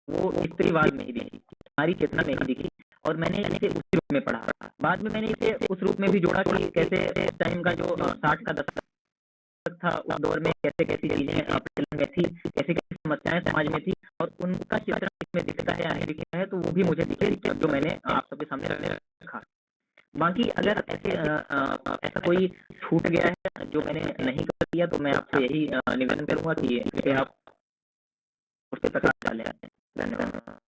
वो स्त्रीवाद में ही दिखी, हमारी चेतना में ही दिखी और मैंने इसे उस रूप में पढ़ा। बाद में मैंने इसे उस रूप में भी जोड़ा कि कैसे टाइम का जो 60 का दशक था उस दौर में, कैसे कैसी चीजें प्रचलन में थी, कैसे कैसी समस्याएं समाज में थी, और उनका चित्रण इसमें दिखता है या नहीं दिखता है, तो वो भी मुझे दिखे जो मैंने आप सबके सामने रखा। बाकी अगर ऐसा कोई छूट गया है जो मैंने नहीं कर दिया, तो मैं आपसे यही निवेदन करूंगा कि कृपया आप उस पर प्रकाश डालें। धन्यवाद।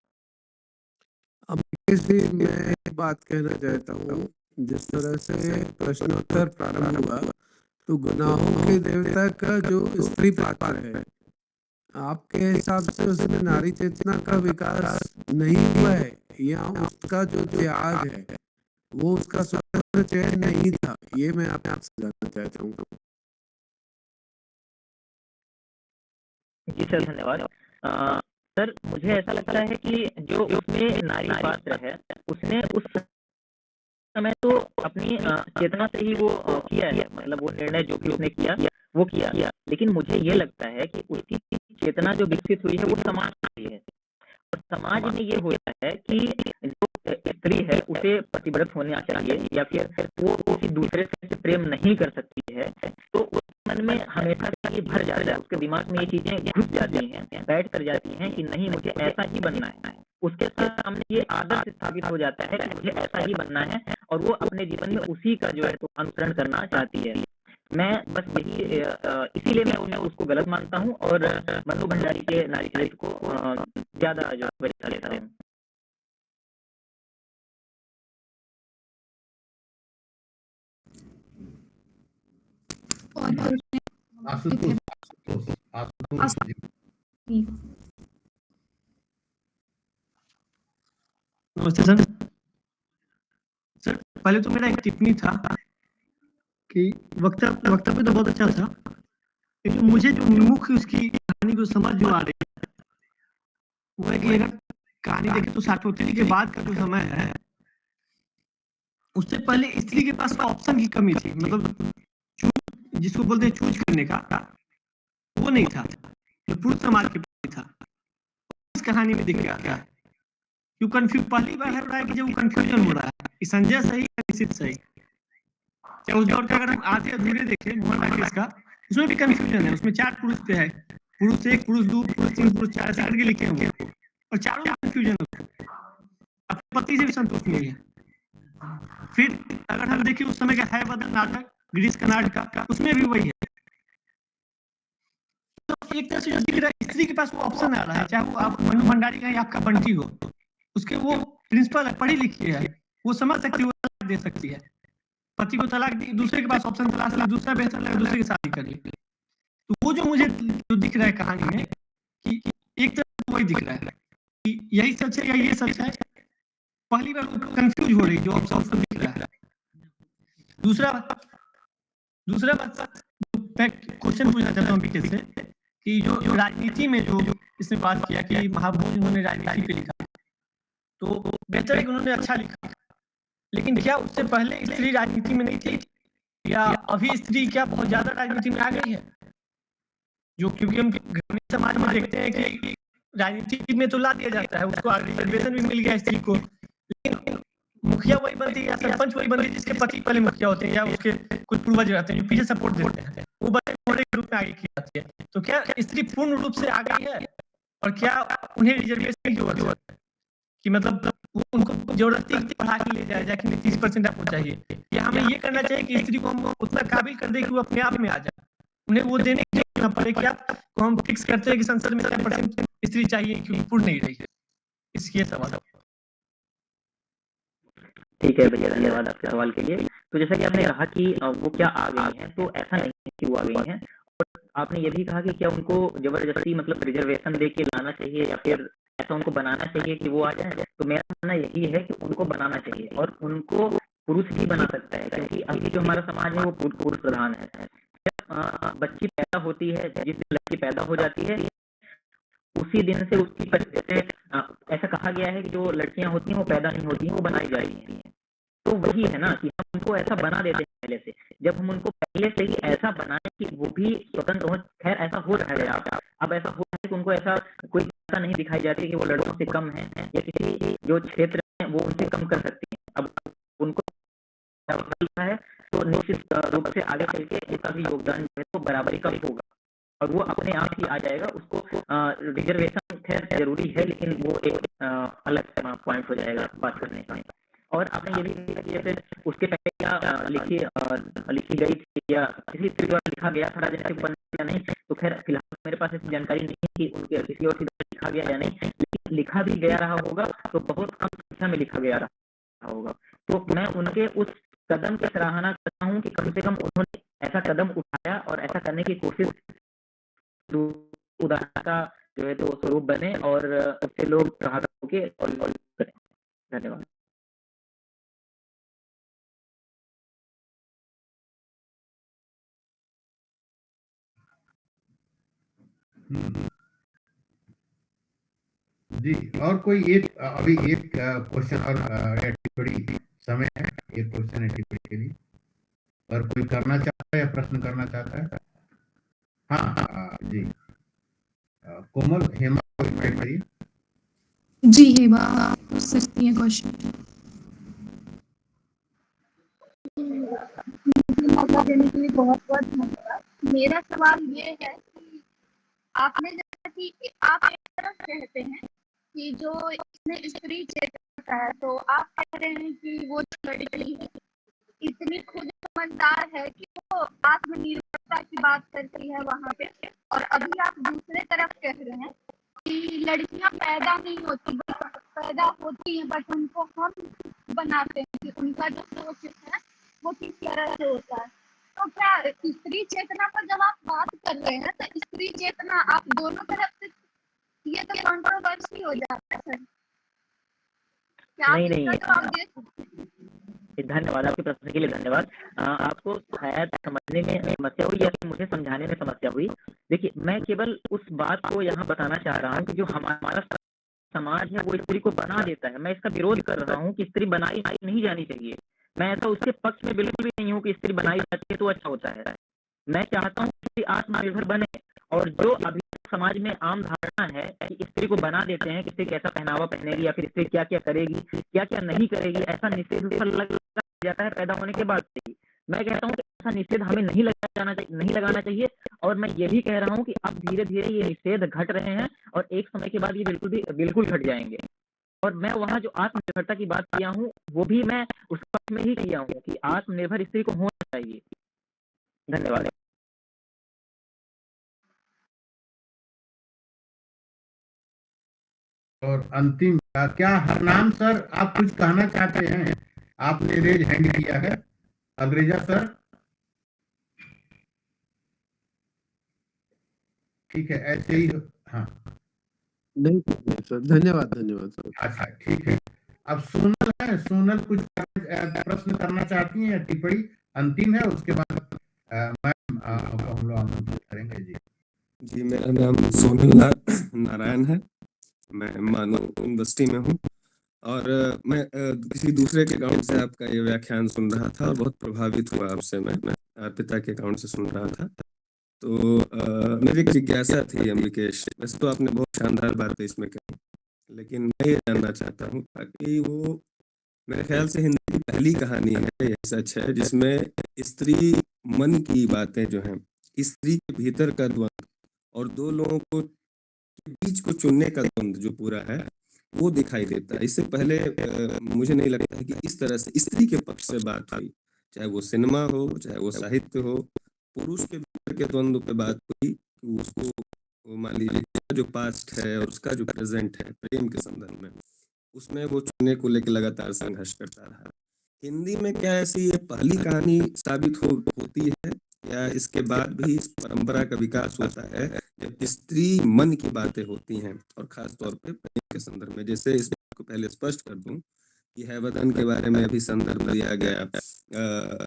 अब इसी मैं एक बात कहना चाहता हूँ, जिस तरह से प्रश्नोत्तर प्रारंभ हुआ, तो गुनाहों के देवता का जो स्त्री पात्र है, आपके हिसाब से उसमें नारी चेतना का विकास नहीं हुआ है, या उसका जो त्याग है वो उसका स्वतंत्र चयन नहीं था? ये मैं आपसे जानना चाहता हूँ। जी सर, धन्यवाद। सर, मुझे ऐसा लगता है कि जो उसमें नारी पात्र है, उसने उस समय तो अपनी चेतना से ही वो किया है, मतलब वो निर्णय जो भी उसने किया वो किया, लेकिन मुझे ये लगता है कि उसकी चेतना जो विकसित हुई है वो समाज से है, और समाज में ये होता है कि जो स्त्री है उसे पतिव्रत होना चाहिए, या फिर वो किसी दूसरे से प्रेम नहीं कर सकती है, तो उस मन में हमेशा ये भर जाता है, उसके दिमाग में ये चीजें घुस जाती हैं, बैठ कर जाती हैं कि नहीं, मुझे ऐसा ही बनना है। उसके सामने ये आदर्श स्थापित हो जाता है कि मुझे ऐसा ही बनना है, और वो अपने जीवन में उसी का जो है तो अनुसरण करना चाहती है। मैं बस यही इसीलिए मैं उसको गलत मानता हूँ, और मन्नू भंडारी के नारी चरित्र को ज्यादा जो वरीयता देता हूँ। और आशुतोष जी। नमस्ते सर। सर, पहले तो मेरा एक टिप्पणी था कि वक्तव्य तो बहुत अच्छा था, लेकिन मुझे जो मुख्य उसकी कहानी को समझ जो आ रही है वो है कि अगर कहानी देखें तो साठोत्तरी के बाद का जो समय है, उससे पहले स्त्री के पास ऑप्शन की कमी थी, मतलब जिसको बोलते हैं चूज करने का, वो नहीं था, जो पुरुष समाज के प्रति था। इस कहानी में दिख गया क्या, क्यों कंफ्यूज पहली बार हो रहा है कि जब कंफ्यूजन हो रहा है कि संजय सही या निश्चित सही। चाहे उस दौर का अगर हम आधे अधूरे देखें मोहन राकेश का, उसमें भी कंफ्यूजन है, उसमें 4 पुरुष पे है, पुरुष 1, पुरुष 2, पुरुष 3, पुरुष 4 ऐसे करके लिखे हुए, और चारों में कंफ्यूजन है, अपने पति से भी संतुष्ट नहीं है। फिर अगर हम देखें उस समय का है बदल नाटक गिरीश कर्नाड का, उसमें भी वही है। तो एक तरह से जो दिख रहा है, स्त्री के पास वो ऑप्शन आ रहा है, चाहे वो आप मन्नू भंडारी का या आपका बंटी हो, उसके वो प्रिंसिपल है, पढ़ी लिखी है, वो समझ सकती है, वो तलाक दे सकती है, पति को तलाक दी, दूसरे के पास ऑप्शन तलाश ले, दूसरा बेहतर लगे दूसरे की शादी कर ले। तो वो जो मुझे जो दिख रहा है कहानी में कि एक तरह वही दिख रहा है कि यही सच है या ये सच है, पहली बार कंफ्यूज हो रही जो ऑप्शन दिख रहा है। दूसरा बात क्वेश्चन पूछना चाहता हूँ पीछे से कि जो राजनीति में जो इसने बात किया कि महाभोज उन्होंने राजनीति पे लिखा, तो बेहतर है कि उन्होंने अच्छा लिखा, लेकिन क्या उससे पहले स्त्री राजनीति में नहीं थी, या अभी स्त्री क्या बहुत ज्यादा राजनीति में आ गई है? जो क्योंकि हम ग्रामीण समाज में देखते हैं कि राजनीति में तो ला दिया जाता है, उसको रिजर्वेशन भी मिल गया स्त्री को, लेकिन मुखिया वही बनती है या सरपंच वही बनती है जिसके पति पहले मुखिया होते हैं या उसके कुछ पूर्वज रहते हैं जो पीछे सपोर्ट देते हैं, वो बड़े घोड़े के रूप में आगे की जाती है। तो क्या स्त्री पूर्ण रूप से आ गई है, और क्या उन्हें रिजर्वेशन की जरूरत है कि मतलब उनको जबरदस्ती पढ़ा के ले जाया जाए कि 30% आपको चाहिए, या हमें ये करना चाहिए कि स्त्री को हम उतना काबिल कर दे कि वो अपने आप में आ जाए, उन्हें वो देने के लिए पड़े कि आपको हम फिक्स करते हैं कि संसद में 10% स्त्री चाहिए क्योंकि पूर्ण नहीं रही है। इसके सवाल। ठीक है भैया, धन्यवाद आपके सवाल के लिए। तो जैसा कि आपने कहा कि वो क्या आ गई हैं, तो ऐसा नहीं है कि वो आ गई हैं, और आपने ये भी कहा कि क्या उनको जबरदस्ती मतलब रिजर्वेशन दे के लाना चाहिए या फिर ऐसा उनको बनाना चाहिए कि वो आ जाए। तो मेरा मानना यही है कि उनको बनाना चाहिए, और उनको पुरुष ही बना सकता है, क्योंकि अभी जो हमारा समाज है वो पुरुष प्रधान है। जब बच्ची पैदा होती है, जिस दिन लड़की पैदा हो जाती है उसी दिन से उसकी जैसे ऐसा कहा गया है कि जो लड़कियां होती हैं वो पैदा नहीं होती हैं, वो बनाई जा रही हैं। तो वही है ना कि हम उनको ऐसा बना देते हैं पहले से। जब हम उनको पहले से ही ऐसा बनाए कि वो भी स्वतंत्र हो, खैर ऐसा हो रहा है अब ऐसा हो रहा है कि उनको ऐसा कोई ऐसा नहीं दिखाई जाती कि वो लड़कों से कम है या किसी जो क्षेत्र में वो उनसे कम कर सकती है। अब उनको है तो निश्चित रूप से आगे चल के इसका भी योगदान जो है तो बराबरी कब होगा, और वो अपने आप ही आ जाएगा। उसको रिजर्वेशन खैर जरूरी है, लेकिन वो एक अलग पॉइंट हो जाएगा बात करने का। और आपने ये भी लिखा कि फिर उसके पहले क्या लिखी गई थी या किसी स्त्री द्वारा लिखा गया था राजनीतिक उपन्यास या नहीं, तो खैर फिलहाल मेरे पास ऐसी जानकारी नहीं है कि उनके किसी और की द्वारा लिखा गया या नहीं, लेकिन लिखा भी गया रहा होगा तो बहुत कम संख्या में लिखा गया रहा होगा। तो मैं उनके उस कदम की सराहना करता हूँ कि कम से कम उन्होंने ऐसा कदम उठाया और ऐसा करने की कोशिश, उदाहरण का जो है तो स्वरूप बने और उससे लोग प्रभावित होके और करें। धन्यवाद। जी, और कोई एक अभी एक क्वेश्चन और या टिप्पणी समय है एक क्वेश्चन या टिप्पणी के लिए, और कोई करना चाहता है या प्रश्न करना चाहता है? हाँ जी, कोमल, हेमा को इनवाइट करिए। जी हेमा, आप पूछ सकती हैं क्वेश्चन। मौका देने के लिए बहुत बहुत धन्यवाद। मेरा सवाल ये है कि आपने जैसा कि आप एक तरफ कहते हैं कि जो इसने स्त्री चेतना का है, तो आप कह रहे हैं कि वो लड़की इतनी खुद समझदार है कि वो आत्मनिर्भरता की बात करती है वहां पे, और अभी आप दूसरे तरफ कह रहे हैं कि लड़कियां पैदा नहीं होती, पैदा होती हैं, बट उनको हम बनाते हैं कि उनका जो सोच है वो किस तरह से होता है। तो क्या स्त्री चेतना पर जब आप बात कर रहे हैं तो स्त्री चेतना आप दोनों तरफ से, ये तो कंट्रोवर्सी हो जाता है। क्या आप नहीं इसका जवाब दे सकते हैं? धन्यवाद, आपके प्रश्न के लिए धन्यवाद। आपको शायद समझने में समस्या हुई या फिर मुझे समझाने में समस्या हुई। देखिए, मैं केवल उस बात को यहाँ बताना चाह रहा हूँ कि जो हमारा समाज है वो स्त्री को बना देता है। मैं इसका विरोध कर रहा हूँ कि स्त्री बनाई नहीं जानी चाहिए। मैं ऐसा उसके पक्ष में बिल्कुल भी नहीं हूँ कि स्त्री बनाई जाती है तो अच्छा होता है। मैं चाहता हूँ कि आत्मनिर्भर बने, और जो अभी समाज में आम धारणा है कि स्त्री को बना देते हैं कि स्त्री कैसा पहनावा पहनेगी या फिर स्त्री क्या क्या करेगी, क्या क्या नहीं करेगी, ऐसा निषेध लग जाता है पैदा होने के बाद से ही। मैं कहता हूँ कि ऐसा निषेध हमें नहीं लगाना चाहिए, और मैं ये भी कह रहा हूँ कि अब धीरे धीरे ये निषेध घट रहे हैं और एक समय के बाद ये बिल्कुल घट जाएंगे। और मैं वहाँ जो आत्मनिर्भरता की बात किया हूँ वो भी मैं उस पक्ष में ही किया हूँ कि आत्मनिर्भर स्त्री को होना चाहिए। धन्यवाद। और अंतिम क्या हरनाम सर, आप कुछ कहना चाहते हैं? आपने रेज हैंड किया है। अग्रेजा सर, ठीक है, ऐसे ही। हाँ, नहीं सर, धन्यवाद सर। अच्छा, ठीक है। अब सोनल है, सोनल कुछ प्रश्न करना चाहती हैं? टिप्पणी अंतिम है, उसके बाद मैम हम लोग आमंत्रित करेंगे। जी जी, मेरा नाम सोनल नारायण है। मैं मानव यूनिवर्सिटी में हूँ, और मैं किसी दूसरे के अकाउंट से आपका ये व्याख्यान सुन रहा था और बहुत प्रभावित हुआ आपसे। मैं पिता के अकाउंट से सुन रहा था। तो मेरी एक जिज्ञासा थी अम्बिकेश, वैसे तो आपने बहुत शानदार बातें इसमें कही, लेकिन मैं ये जानना चाहता हूँ कि वो मेरे ख्याल से हिंदी की पहली कहानी है, ये सच है, जिसमें स्त्री मन की बातें जो हैं, स्त्री के भीतर का द्वंद और दो लोगों को बीच को चुनने का द्वंद जो पूरा है वो दिखाई देता है। इससे पहले मुझे नहीं लगता है कि इस तरह से स्त्री के पक्ष से बात हुई, चाहे वो सिनेमा हो, चाहे वो साहित्य हो। पुरुष के भीतर के द्वंद पे बात हुई कि उसको मान लीजिए जो पास्ट है और उसका जो प्रेजेंट है प्रेम के संदर्भ में, उसमें वो चुनने को लेकर लगातार संघर्ष करता रहा। हिंदी में क्या ऐसी ये पहली कहानी साबित होती है, या इसके बाद भी इस परंपरा का विकास होता है जब स्त्री मन की बातें होती हैं, और खास तौर पे प्रेम के संदर्भ में? जैसे इस बात को पहले स्पष्ट कर दूं कि है वतन के बारे में अभी संदर्भ दिया गया,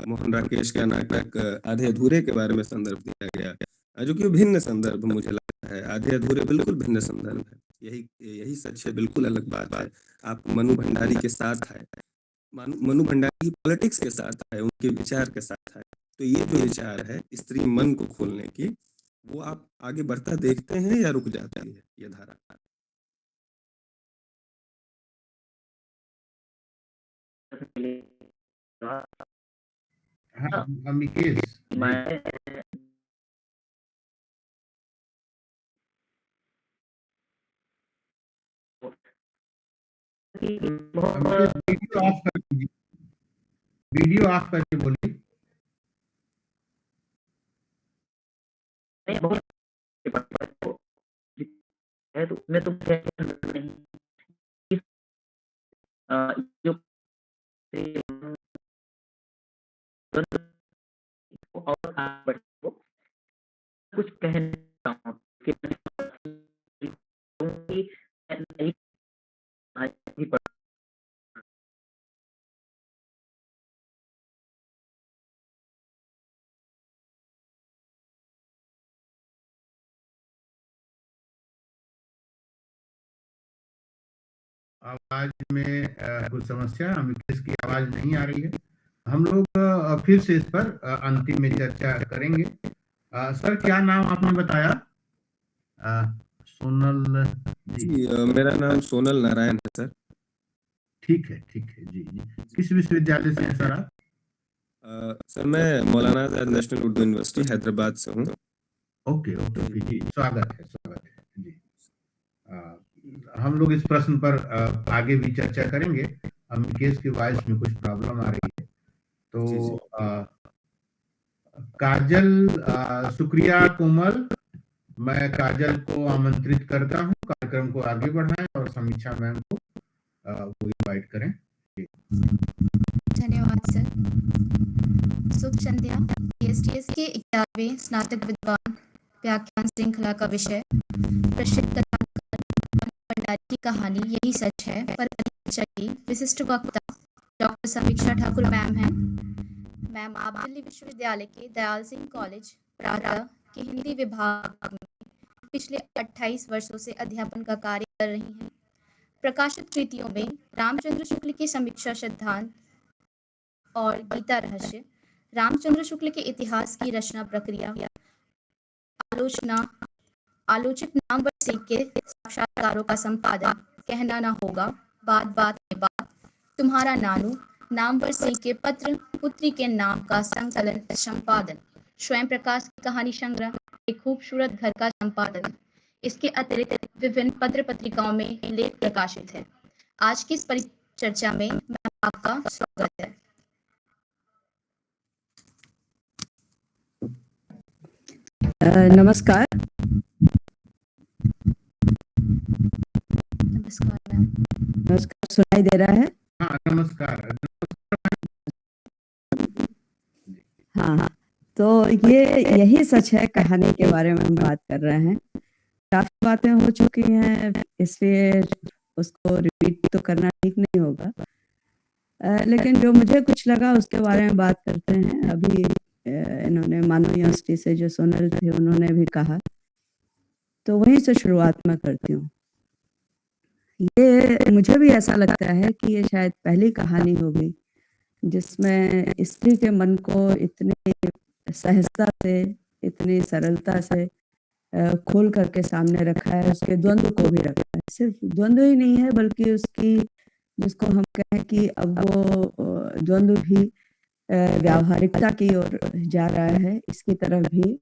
मोहन राकेश का नाटक आधे अधूरे के बारे में संदर्भ दिया गया, जो कि भिन्न संदर्भ मुझे लगता है। आधे अधूरे बिल्कुल भिन्न संदर्भ है, यही सच है, बिल्कुल अलग बात है। आप मनु भंडारी के साथ है, मनु भंडारी पॉलिटिक्स के साथ है, उनके विचार के साथ है। तो ये जो विचार है स्त्री मन को खोलने की, वो आप आगे बढ़ता देखते हैं या रुक जाती है ये धारा? हाँ, अम्बिकेश जी। मैं कि मुकेश, वीडियो ऑफ कर दीजिए, वीडियो ऑफ करके बोलिए। बहुत है तो मैं तो नहीं जो और कुछ कहना हूँ कि आवाज में कुछ समस्या, मुकेश की आवाज नहीं आ रही है। हम लोग फिर से इस पर अंतिम में चर्चा करेंगे। सर, क्या नाम आपने बताया? सोनल जी? मेरा नाम सोनल नारायण है सर। ठीक है, ठीक है जी जी। किस विश्वविद्यालय से हैं सर आप? सर मैं मौलाना आजाद नेशनल उर्दू यूनिवर्सिटी हैदराबाद से हूँ। ओके ओके ओके जी, स्वागत है जी। हम लोग इस प्रश्न पर आगे भी चर्चा करेंगे। मुकेश की वॉइस में कुछ प्रॉब्लम आ रही है, तो काजल, शुक्रिया कोमल, मैं काजल को आमंत्रित करता हूं, कार्यक्रम को आगे बढ़ाएं और समीक्षा मैम को वो इनवाइट करें। धन्यवाद सर। शुभ संध्या। PSTS के 11वें स्नातक विद्वान व्याख्यान श्रृंखला का विषय प्रसिद्ध कथाकार भंडारी की कहानी यही सच है पर की विशिष्ट वक्ता डॉक्टर समीक्षा ठाकुर मैम हैं। मैम आप दिल्ली विश्वविद्यालय के दयाल सिंह कॉलेज प्रातः के हिंदी विभाग में पिछले 28 वर्षों से अध्यापन का कार्य कर रही हैं। प्रकाशित कृतियों में रामचंद्र शुक्ल की समीक्षा सिद्धांत और गीता रहस्य, रामचंद्र शुक्ल के इतिहास की रचना प्रक्रिया, आलोचक नामवर सिंह के साक्षात्कारों का संपादन, कहना ना होगा, बात बात में बात, तुम्हारा नानू, नामवर सिंह के पत्र पुत्री के नाम का संकलन संपादन, स्वयं प्रकाश की कहानी संग्रह, एक खूबसूरत घर का संपादन। इसके अतिरिक्त विभिन्न पत्र पत्रिकाओं में लेख प्रकाशित है। आज की इस परिचर्चा में आपका स्वागत है। नमस्कार। नमस्कार मैम। नमस्कार, सुनाई दे रहा है? हाँ, नमस्कार। हाँ, तो ये यही सच है कहानी के बारे में हम बात कर रहे हैं। काफी बातें हो चुकी हैं, इसलिए उसको रिपीट तो करना ठीक नहीं होगा, लेकिन जो मुझे कुछ लगा उसके बारे में बात करते हैं। अभी इन्होंने मानव यूनिवर्सिटी से जो सोनल थे उन्होंने भी कहा, तो वहीं से शुरुआत मैं करती हूँ। ये मुझे भी ऐसा लगता है कि ये शायद पहली कहानी होगी जिसमें स्त्री के मन को इतनी सहजता से, इतनी सरलता से खोल करके सामने रखा है, उसके द्वंद्व को भी रखा है। सिर्फ द्वंद्व ही नहीं है बल्कि उसकी, जिसको हम कहें कि अब वो द्वंद्व भी व्यावहारिकता की ओर जा रहा है, इसकी तरफ भी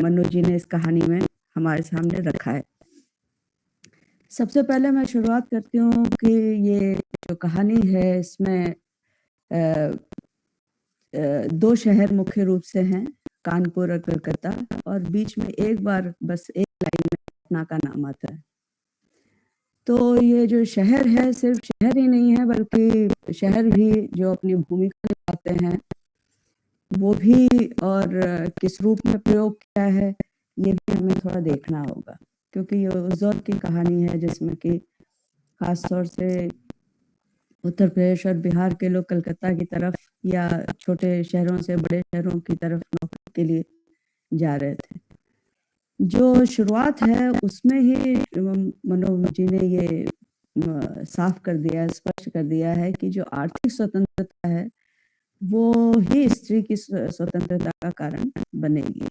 मनु जी ने इस कहानी में हमारे सामने रखा है। सबसे पहले मैं शुरुआत करती हूँ कि ये जो कहानी है इसमें 2 शहर मुख्य रूप से हैं, कानपुर और कलकत्ता, और बीच में एक बार बस एक लाइन में पटना का नाम आता है। तो ये जो शहर है सिर्फ शहर ही नहीं है बल्कि शहर भी जो अपनी भूमिका निभाते हैं वो भी, और किस रूप में प्रयोग किया है ये भी हमें थोड़ा देखना होगा, क्योंकि ये उस दौर की कहानी है जिसमें कि खासतौर से उत्तर प्रदेश और बिहार के लोग कलकत्ता की तरफ या छोटे शहरों से बड़े शहरों की तरफ नौकरी के लिए जा रहे थे। जो शुरुआत है उसमें ही मनोज जी ने ये साफ कर दिया, स्पष्ट कर दिया है कि जो आर्थिक स्वतंत्रता है वो ही स्त्री की स्वतंत्रता का कारण बनेगी,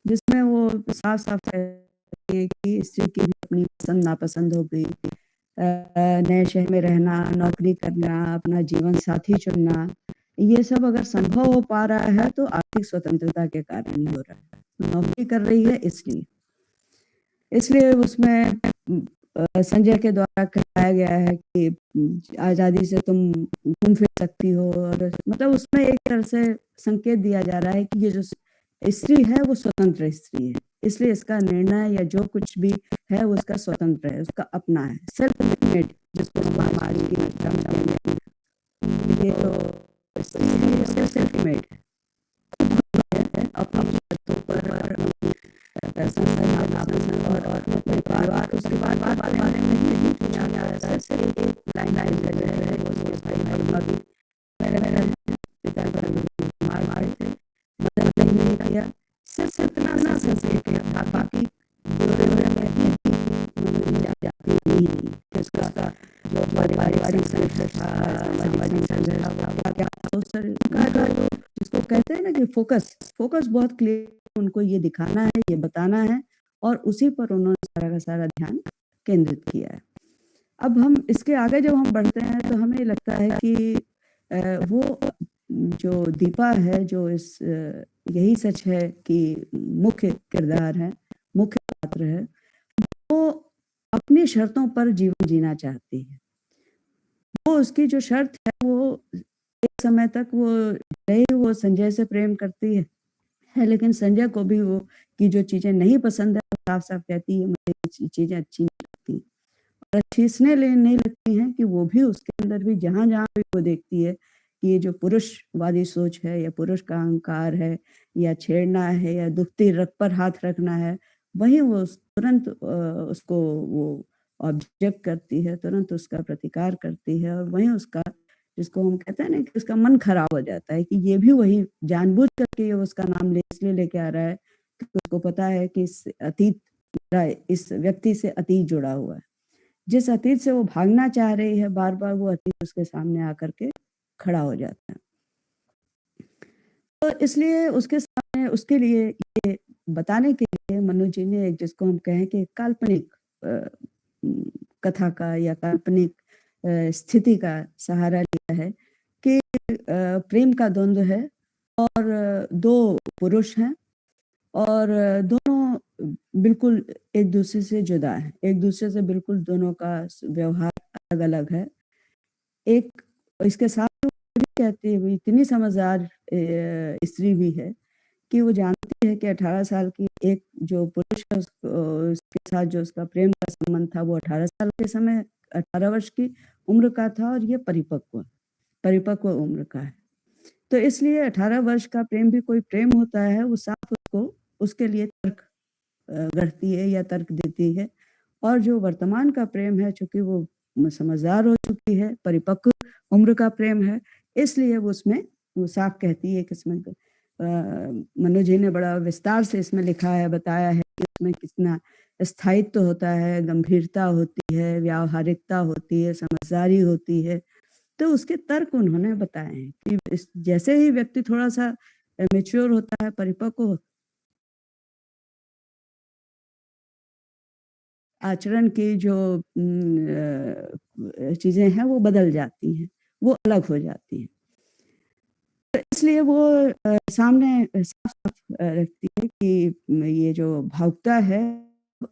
जिसमें वो साफ साफ कहते हैं कि स्त्री की भी अपनी पसंद नापसंद होगी, नए शहर में रहना, नौकरी करना, अपना जीवन साथी चुनना, ये सब अगर संभव हो पा रहा है तो आर्थिक स्वतंत्रता के कारण ही हो रहा है। नौकरी कर रही है इसलिए उसमें संजय के द्वारा कहलाया गया है कि आजादी से तुम घूम फिर सकती हो, और मतलब उसमें एक तरह से संकेत दिया जा रहा है कि ये जो स्त्री है वो स्वतंत्र स्त्री है, इसलिए इसका निर्णय या जो कुछ भी है वो उसका स्वतंत्र है, उसका अपना है, सेल्फ मेड, जिसको हमारी ये जो स्त्री है ये सेल्फ मेड है, अपनी शर्तों पर संसार और अपने परिवार, उसके बाद बारे में नहीं पूछा जा रहा है, सिर्फ एक लाइन कर रहे हैं वो भाई भाभी मेरे पिता का मारे थे, मदद नहीं किया, सिर्फ इतना ना संकेत किया, बाकी ब्यौरे में भी जाती नहीं, इसका जो पारिवारिक संघर्ष था, सामाजिक संघर्ष था, क्या उस तरह का जो जिसको कहते हैं ना कि फोकस बहुत क्लियर, उनको ये दिखाना है, ये बताना है, और उसी पर उन्होंने सारा का सारा ध्यान केंद्रित किया है। अब हम इसके आगे जब हम बढ़ते हैं तो हमें लगता है कि वो जो दीपा है, जो इस यही सच है कि मुख्य किरदार है, मुख्य पात्र है, वो अपनी शर्तों पर जीवन जीना चाहती है। वो उसकी जो शर्त है वो एक समय तक वो संजय से प्रेम करती है, लेकिन संजय को भी वो की जो चीजें नहीं पसंद है साफ साफ कहती है मुझे चीजें अच्छी नहीं लगती, और अच्छी इसलिए नहीं लगती हैं कि वो भी उसके अंदर भी जहां भी वो देखती है कि ये जो पुरुषवादी सोच है या पुरुष का अहंकार है या छेड़ना है या दुखती रग पर हाथ रखना है, वहीं वो तुरंत उसको वो ऑब्जेक्ट करती है, तुरंत उसका प्रतिकार करती है, और वहीं उसका जिसको हम कहते हैं ना कि उसका मन खराब हो जाता है कि ये भी वही जानबूझ करके ये उसका नाम इसलिए लेके आ रहा है कि उसको पता है कि इस व्यक्ति से अतीत जुड़ा हुआ है, जिस अतीत से वो भागना चाह रही है, बार बार वो अतीत उसके सामने आकर के खड़ा हो जाता है। तो इसलिए उसके सामने उसके लिए ये बताने के लिए मनु जी ने एक जिसको हम कहें कि काल्पनिक कथा का या काल्पनिक स्थिति का सहारा लिया है कि प्रेम का द्वंद्व है और दो पुरुष हैं और दोनों बिल्कुल एक दूसरे से जुदा है, एक दूसरे से बिल्कुल दोनों का व्यवहार अलग अलग है। एक इसके साथ भी कहती है, इतनी समझदार स्त्री भी है कि वो जानती है कि 18 साल की एक जो पुरुष है उसके साथ जो उसका प्रेम का संबंध था वो 18 साल के समय 18 वर्ष की उम्र का था, और ये परिपक्व उम्र का है। तो इसलिए 18 वर्ष का प्रेम भी कोई प्रेम होता है, वो साफ उसको उसके लिए तर्क गढ़ती है या तर्क देती है, और जो वर्तमान का प्रेम है चूंकि वो समझदार हो चुकी है, परिपक्व उम्र का प्रेम है, इसलिए वो उसमें वो साफ कहती है कि इसमें मनु जी ने बड़ा विस्तार से इसमें लिखा है, बताया है कि इसमें कितना स्थायित्व होता है, गंभीरता होती है, व्यावहारिकता होती है, समझदारी होती है। तो उसके तर्क उन्होंने बताए हैं कि जैसे ही व्यक्ति थोड़ा सा मैच्योर होता है, परिपक्व आचरण की जो चीजें हैं वो बदल जाती हैं, वो अलग हो जाती हैं। तो इसलिए वो सामने साफ साफ रखती है कि ये जो भावुकता है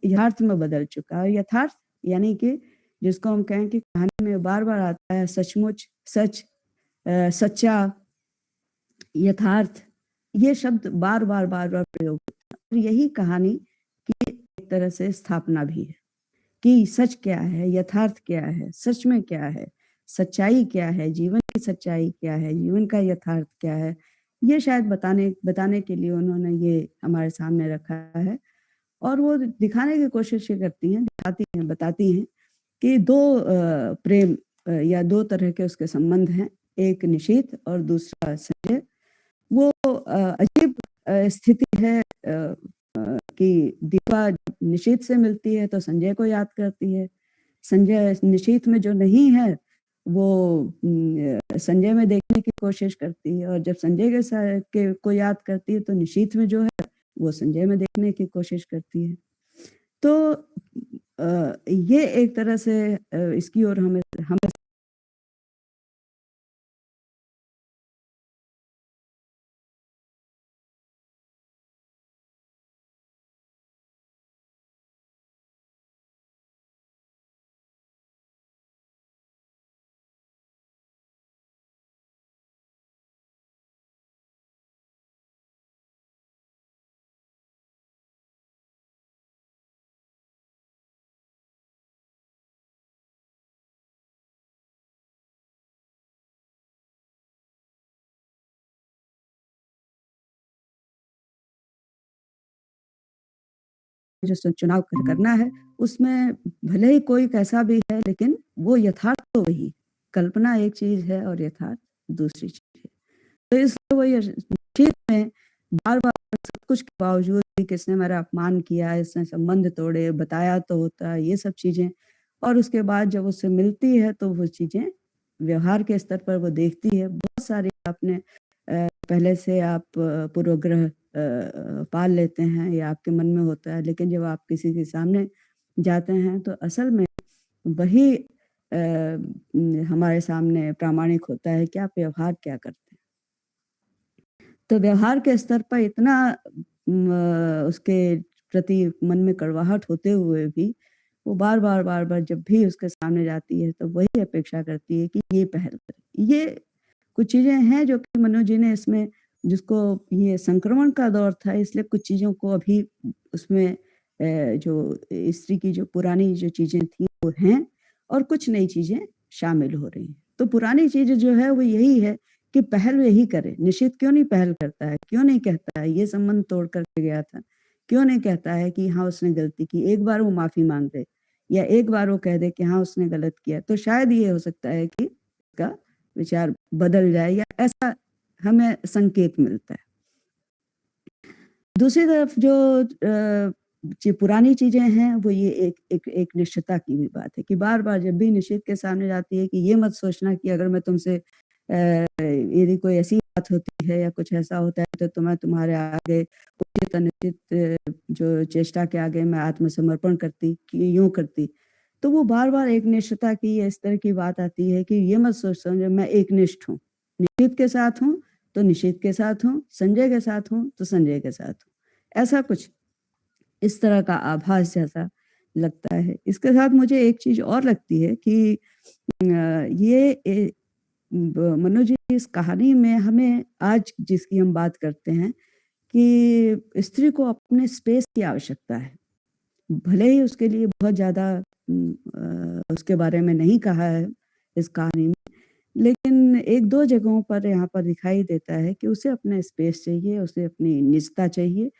यथार्थ में बदल चुका है। यथार्थ यानी कि जिसको हम कहें कि कहानी में बार बार आता है सचमुच, सच, सच्चा, यथार्थ, ये शब्द बार बार प्रयोग होता है, और यही कहानी की एक तरह से स्थापना भी है कि सच क्या है, यथार्थ क्या है, सच में क्या है, सच्चाई क्या है, जीवन की सच्चाई क्या है, जीवन का यथार्थ क्या है, ये शायद बताने के लिए उन्होंने ये हमारे सामने रखा है। और वो दिखाने की कोशिश ये करती हैं, बताती हैं कि दो प्रेम या दो तरह के उसके संबंध हैं, एक निशीथ और दूसरा संजय। वो अजीब स्थिति है कि दीपा निशीथ से मिलती है तो संजय को याद करती है, संजय निशीथ में जो नहीं है वो संजय में देखने की कोशिश करती है, और जब संजय के को याद करती है तो निशीथ में जो है वो संजय में देखने की कोशिश करती है। तो ये एक तरह से इसकी ओर हमें जो चुनाव करना है उसमें भले ही कोई कैसा भी है, लेकिन वो यथार्थ तो वही, कल्पना एक चीज है और यथार्थ दूसरी चीज है। तो इसलिए वो ये निश्चित में बार-बार सब कुछ के बावजूद भी किसने मेरा अपमान किया, इसने संबंध तोड़े, बताया तो होता, ये सब चीजें, और उसके बाद जब उससे मिलती है तो वो चीजें व्यवहार के स्तर पर वो देखती है। बहुत सारी आपने पहले से आप पूर्वग्रह पाल लेते हैं या आपके मन में होता है, लेकिन जब आप किसी के सामने जाते हैं तो असल में वही हमारे सामने प्रामाणिक होता है कि आप व्यवहार क्या करते हैं। तो व्यवहार के स्तर पर इतना उसके प्रति मन में कड़वाहट होते हुए भी वो बार-बार जब भी उसके सामने जाती है तो वही अपेक्षा करती है कि ये पहल करे। ये कुछ चीज़ें हैं जो कि मनोज जी ने इसमें, जिसको ये संक्रमण का दौर था इसलिए कुछ चीज़ों को अभी उसमें जो स्त्री की जो पुरानी जो चीज़ें थी वो हैं और कुछ नई चीज़ें शामिल हो रही हैं। तो पुरानी चीज़ जो है वो यही है कि पहल यही करे। निश्चित क्यों नहीं पहल करता है? क्यों नहीं कहता है ये संबंध तोड़ करके गया था? क्यों नहीं कहता है कि हाँ उसने गलती की, एक बार वो माफ़ी माँग दे या एक बार वो कह दे कि हाँ उसने गलत किया, तो शायद ये हो सकता है कि उसका विचार बदल जाए या ऐसा हमें संकेत मिलता है। दूसरी तरफ जो पुरानी चीजें हैं वो ये एक निश्चितता की भी बात है कि बार-बार जब भी निश्चित के सामने जाती है कि ये मत सोचना कि अगर मैं तुमसे यदि कोई ऐसी बात होती है या कुछ ऐसा होता है तो मैं तुम्हारे आगे उचित अनुचित जो चेष्टा के आगे मैं आत्मसमर्पण करती कि यूँ करती। तो वो बार-बार एक निश्चितता की इस तरह की बात आती है कि ये मत सोच समझो मैं एकनिष्ठ हूँ। निश्चित के साथ हूँ तो निश्चित के साथ हूँ, संजय के साथ हूँ तो संजय के साथ हूँ। ऐसा कुछ इस तरह का आभास जैसा लगता है। इसके साथ मुझे एक चीज़ और लगती है कि ये मनोज जी इस कहानी में हमें आज जिसकी हम बात करते हैं कि स्त्री को अपने स्पेस की आवश्यकता है। भले ही उसके लिए बहुत ज़्यादा उसके बारे में नहीं कहा है इस कहानी में, लेकिन एक दो जगहों पर यहाँ पर दिखाई देता है कि उसे अपना स्पेस चाहिए, उसे अपनी निजता चाहिए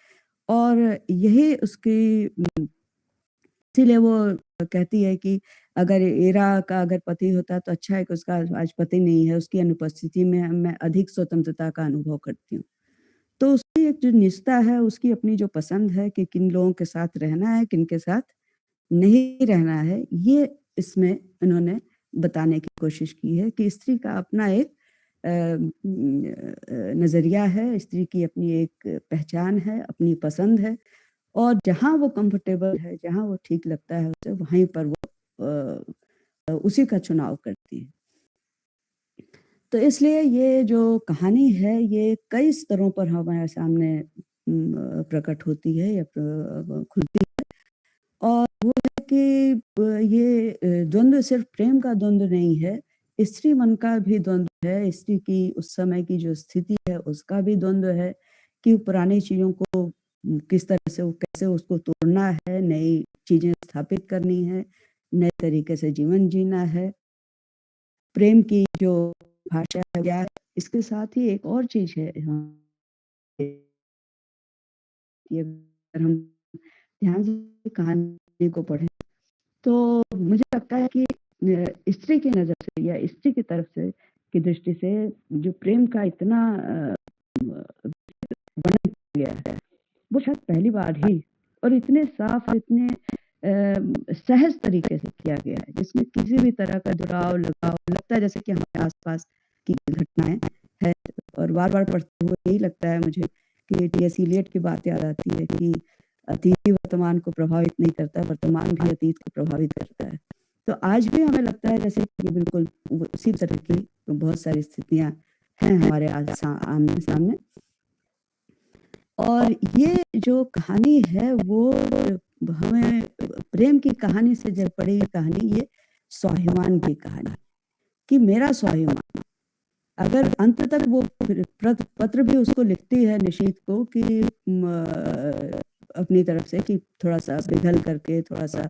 और यही उसकी इसीलिए वो कहती है कि अगर एरा का अगर पति होता तो अच्छा है कि उसका आज पति नहीं है, उसकी अनुपस्थिति में मैं अधिक स्वतंत्रता का अनुभव करती हूँ। तो उसकी एक जो निजता है, उसकी अपनी जो पसंद है कि किन लोगों के साथ रहना है, किन के साथ नहीं रहना है, ये इसमें इन्होंने बताने की कोशिश की है कि स्त्री का अपना एक नज़रिया है, स्त्री की अपनी एक पहचान है, अपनी पसंद है और जहाँ वो कंफर्टेबल है, जहाँ वो ठीक लगता है उसे वहीं पर वो उसी का चुनाव करती है। तो इसलिए ये जो कहानी है ये कई स्तरों पर हमारे सामने प्रकट होती है या खुलती है और वो है कि ये द्वंद्व सिर्फ प्रेम का द्वंद्व नहीं है, स्त्री मन का भी द्वंद्व है, स्त्री की उस समय की जो स्थिति है उसका भी द्वंद्व है कि पुरानी चीज़ों को किस तरह से कैसे उसको तोड़ना है, नई चीज़ें स्थापित करनी है, नए तरीके से जीवन जीना है। प्रेम की जो भाषा है या इसके साथ ही एक और चीज़ है अगर हम ध्यान से कहानी को पढ़ें तो मुझे लगता है कि स्त्री की नज़र से या स्त्री की तरफ से की दृष्टि से जो प्रेम का इतना वर्णन किया गया है वो शायद पहली बार ही और इतने साफ इतने सहज तरीके से किया गया है जिसमें किसी भी तरह का जुड़ाव लगाव लगता है जैसे कि हमारे आसपास की घटनाएं है और बार-बार पढ़ते हुए यही लगता है मुझे कि टी.एस. इलियट की बात याद आती है कि अतीत ही वर्तमान को प्रभावित नहीं करता, वर्तमान भी अतीत को प्रभावित करता है। तो आज भी हमें लगता है जैसे कि बिल्कुल उसी तरह की बहुत सारी स्थितियां हैं हमारे आमने सामने और ये जो कहानी है वो हमें प्रेम की कहानी से जब पढ़ी कहानी ये स्वाभिमान की कहानी कि मेरा स्वाभिमान अगर अंत तक वो पत्र भी उसको लिखती है निशीत को कि अपनी तरफ से कि थोड़ा सा पिघल करके थोड़ा सा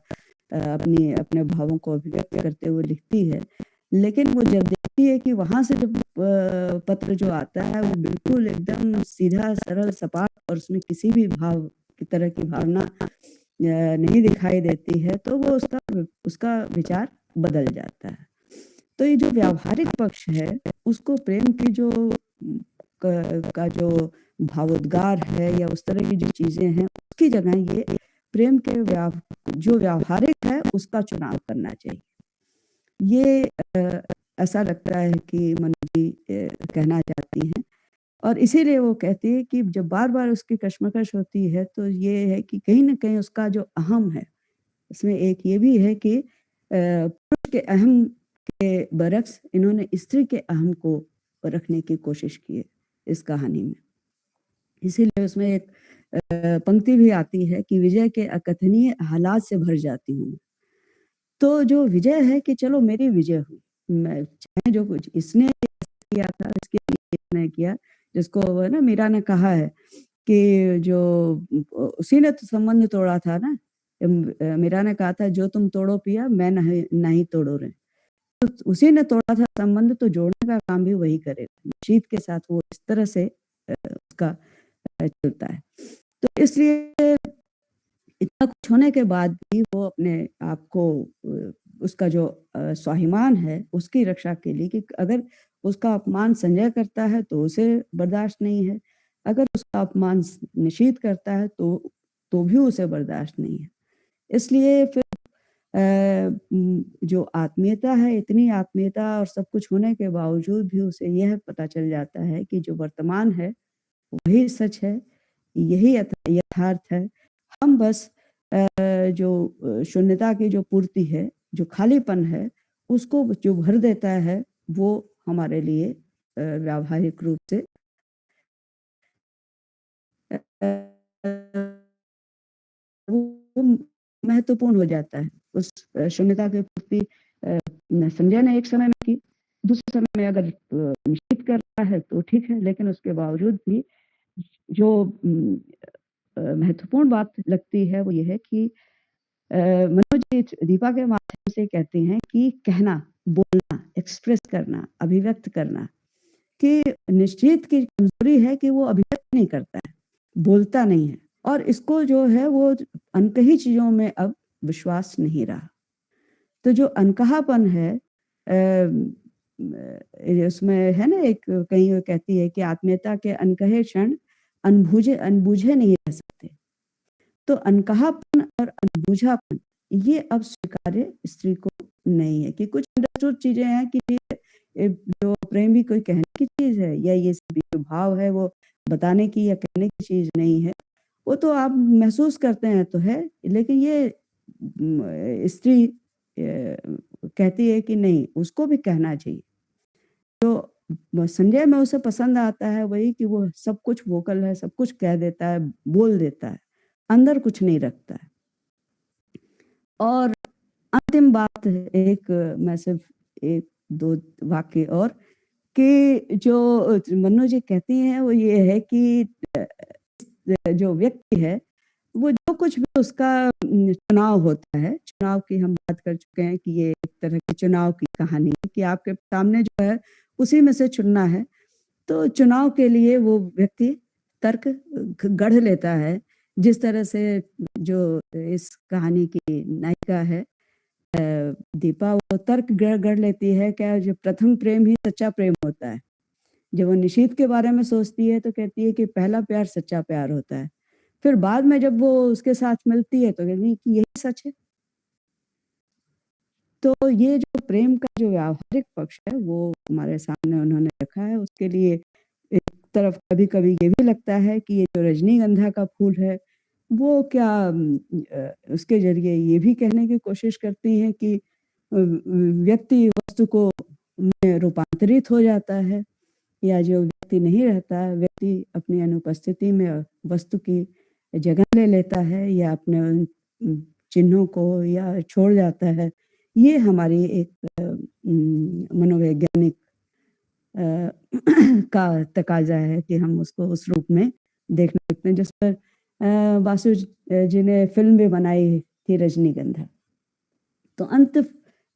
अपने भावों को अभिव्यक्त करते हुए लिखती है लेकिन वो जब देखती है कि वहां से जब पत्र जो आता है वो बिल्कुल एकदम सीधा सरल सपाट और उसमें किसी भी भाव की तरह की भावना नहीं दिखाई देती है तो वो उसका विचार बदल जाता है। तो ये जो व्यावहारिक पक्ष है उसको प्रेम की जो का जो भावोद्गार है या उस तरह की जो चीजें हैं उसकी जगह ये प्रेम के जो व्यावहारिक है उसका चुनाव करना चाहिए। ये ऐसा लगता है कि मनु जी कहना चाहती हैं और इसीलिए वो कहती है कि जब बार बार उसकी कश्मकश होती है तो ये है कि कहीं ना कहीं उसका जो अहम है इसमें एक ये भी है कि पुरुष के अहम के बरक्स इन्होंने स्त्री के अहम को रखने की कोशिश की है इस कहानी में। इसीलिए उसमें एक पंक्ति भी आती है कि विजय के अकथनीय हालात से भर जाती हूँ। तो जो विजय है कि चलो मेरी विजय हुई, मैं चाहे जो कुछ इसने किया था इसके लिए इसने किया, जिसको ना मीरा ने कहा है कि जो उसी ने तो संबंध तोड़ा था ना, मीरा ने कहा था जो तुम तोड़ो पिया मैं नहीं तोड़ो रे, तो उसी ने तोड़ा था संबंध, तो जोड़ने का काम भी वही करेगा। शीत के साथ वो इस तरह से उसका चलता है। तो इसलिए इतना कुछ होने के बाद भी वो अपने आप को उसका जो स्वाभिमान है उसकी रक्षा के लिए, कि अगर उसका अपमान संजय करता है तो उसे बर्दाश्त नहीं है, अगर उसका अपमान निशीथ करता है तो भी उसे बर्दाश्त नहीं है। इसलिए फिर जो आत्मीयता है, इतनी आत्मीयता और सब कुछ होने के बावजूद भी उसे यह पता चल जाता है कि जो वर्तमान है वही सच है, यही यथार्थ है। हम बस जो शून्यता की जो पूर्ति है, जो खालीपन है, उसको जो भर देता है वो हमारे लिए व्यावहारिक रूप से वो महत्वपूर्ण हो जाता है। उस शून्यता की पूर्ति संजय ने एक समय में की, दूसरे समय में अगर निश्चित कर रहा है तो ठीक है, लेकिन उसके बावजूद भी जो महत्वपूर्ण बात लगती है वो ये है कि मनोज जी दीपा के माध्यम से कहते हैं कि कहना, बोलना, एक्सप्रेस करना, अभिव्यक्त करना, कि निश्चित की कमजोरी है कि वो अभिव्यक्त नहीं करता है, बोलता नहीं है, और इसको जो है वो अनकही चीजों में अब विश्वास नहीं रहा। तो जो अनकहापन है उसमें है ना, एक कहीं वो कहती है कि आत्मीयता के अनकहे क्षण अनबूझे नहीं रह सकते। तो अनकहापन और अनबूझापन ये अब स्वीकार्य स्त्री को नहीं है, कि कुछ अंडरस्टूड चीजें हैं कि जो प्रेम भी कोई कहने की चीज है, या ये जो भाव है वो बताने की या कहने की चीज नहीं है, वो तो आप महसूस करते हैं तो है, लेकिन ये स्त्री कहती है कि नहीं, उसको भी कहना चाहिए। तो संजय में उसे पसंद आता है वही कि वो सब कुछ वोकल है, सब कुछ कह देता है, बोल देता है, अंदर कुछ नहीं रखता है। और अंतिम बात एक, मैं सिर्फ एक दो वाक्य और, कि जो मनु जी कहती हैं वो ये है कि जो व्यक्ति है वो जो कुछ भी उसका चुनाव होता है, चुनाव की हम बात कर चुके हैं कि ये एक तरह की चुनाव की कहानी है कि आपके सामने जो है उसी में से चुनना है। तो चुनाव के लिए वो व्यक्ति तर्क गढ़ लेता है, जिस तरह से जो इस कहानी की नायिका है दीपा, वो तर्क गढ़ लेती है क्या, जो प्रथम प्रेम ही सच्चा प्रेम होता है। जब वो निशीथ के बारे में सोचती है तो कहती है कि पहला प्यार सच्चा प्यार होता है, फिर बाद में जब वो उसके साथ मिलती है तो कहती है कि यही सच है। तो ये जो प्रेम का जो व्यावहारिक पक्ष है वो हमारे सामने उन्होंने रखा है। उसके लिए एक तरफ कभी कभी ये भी लगता है कि ये जो रजनीगंधा का फूल है वो क्या उसके जरिए ये भी कहने की कोशिश करती है कि व्यक्ति वस्तु को में रूपांतरित हो जाता है, या जो व्यक्ति नहीं रहता, व्यक्ति अपनी अनुपस्थिति में वस्तु की जगह ले लेता है या अपने चिन्हों को या छोड़ जाता है। ये हमारी एक मनोवैज्ञानिक का तकाजा है कि हम उसको उस रूप में देखने लगते हैं, जिस पर बासु जी ने फिल्म भी बनाई थी रजनीगंधा। तो अंत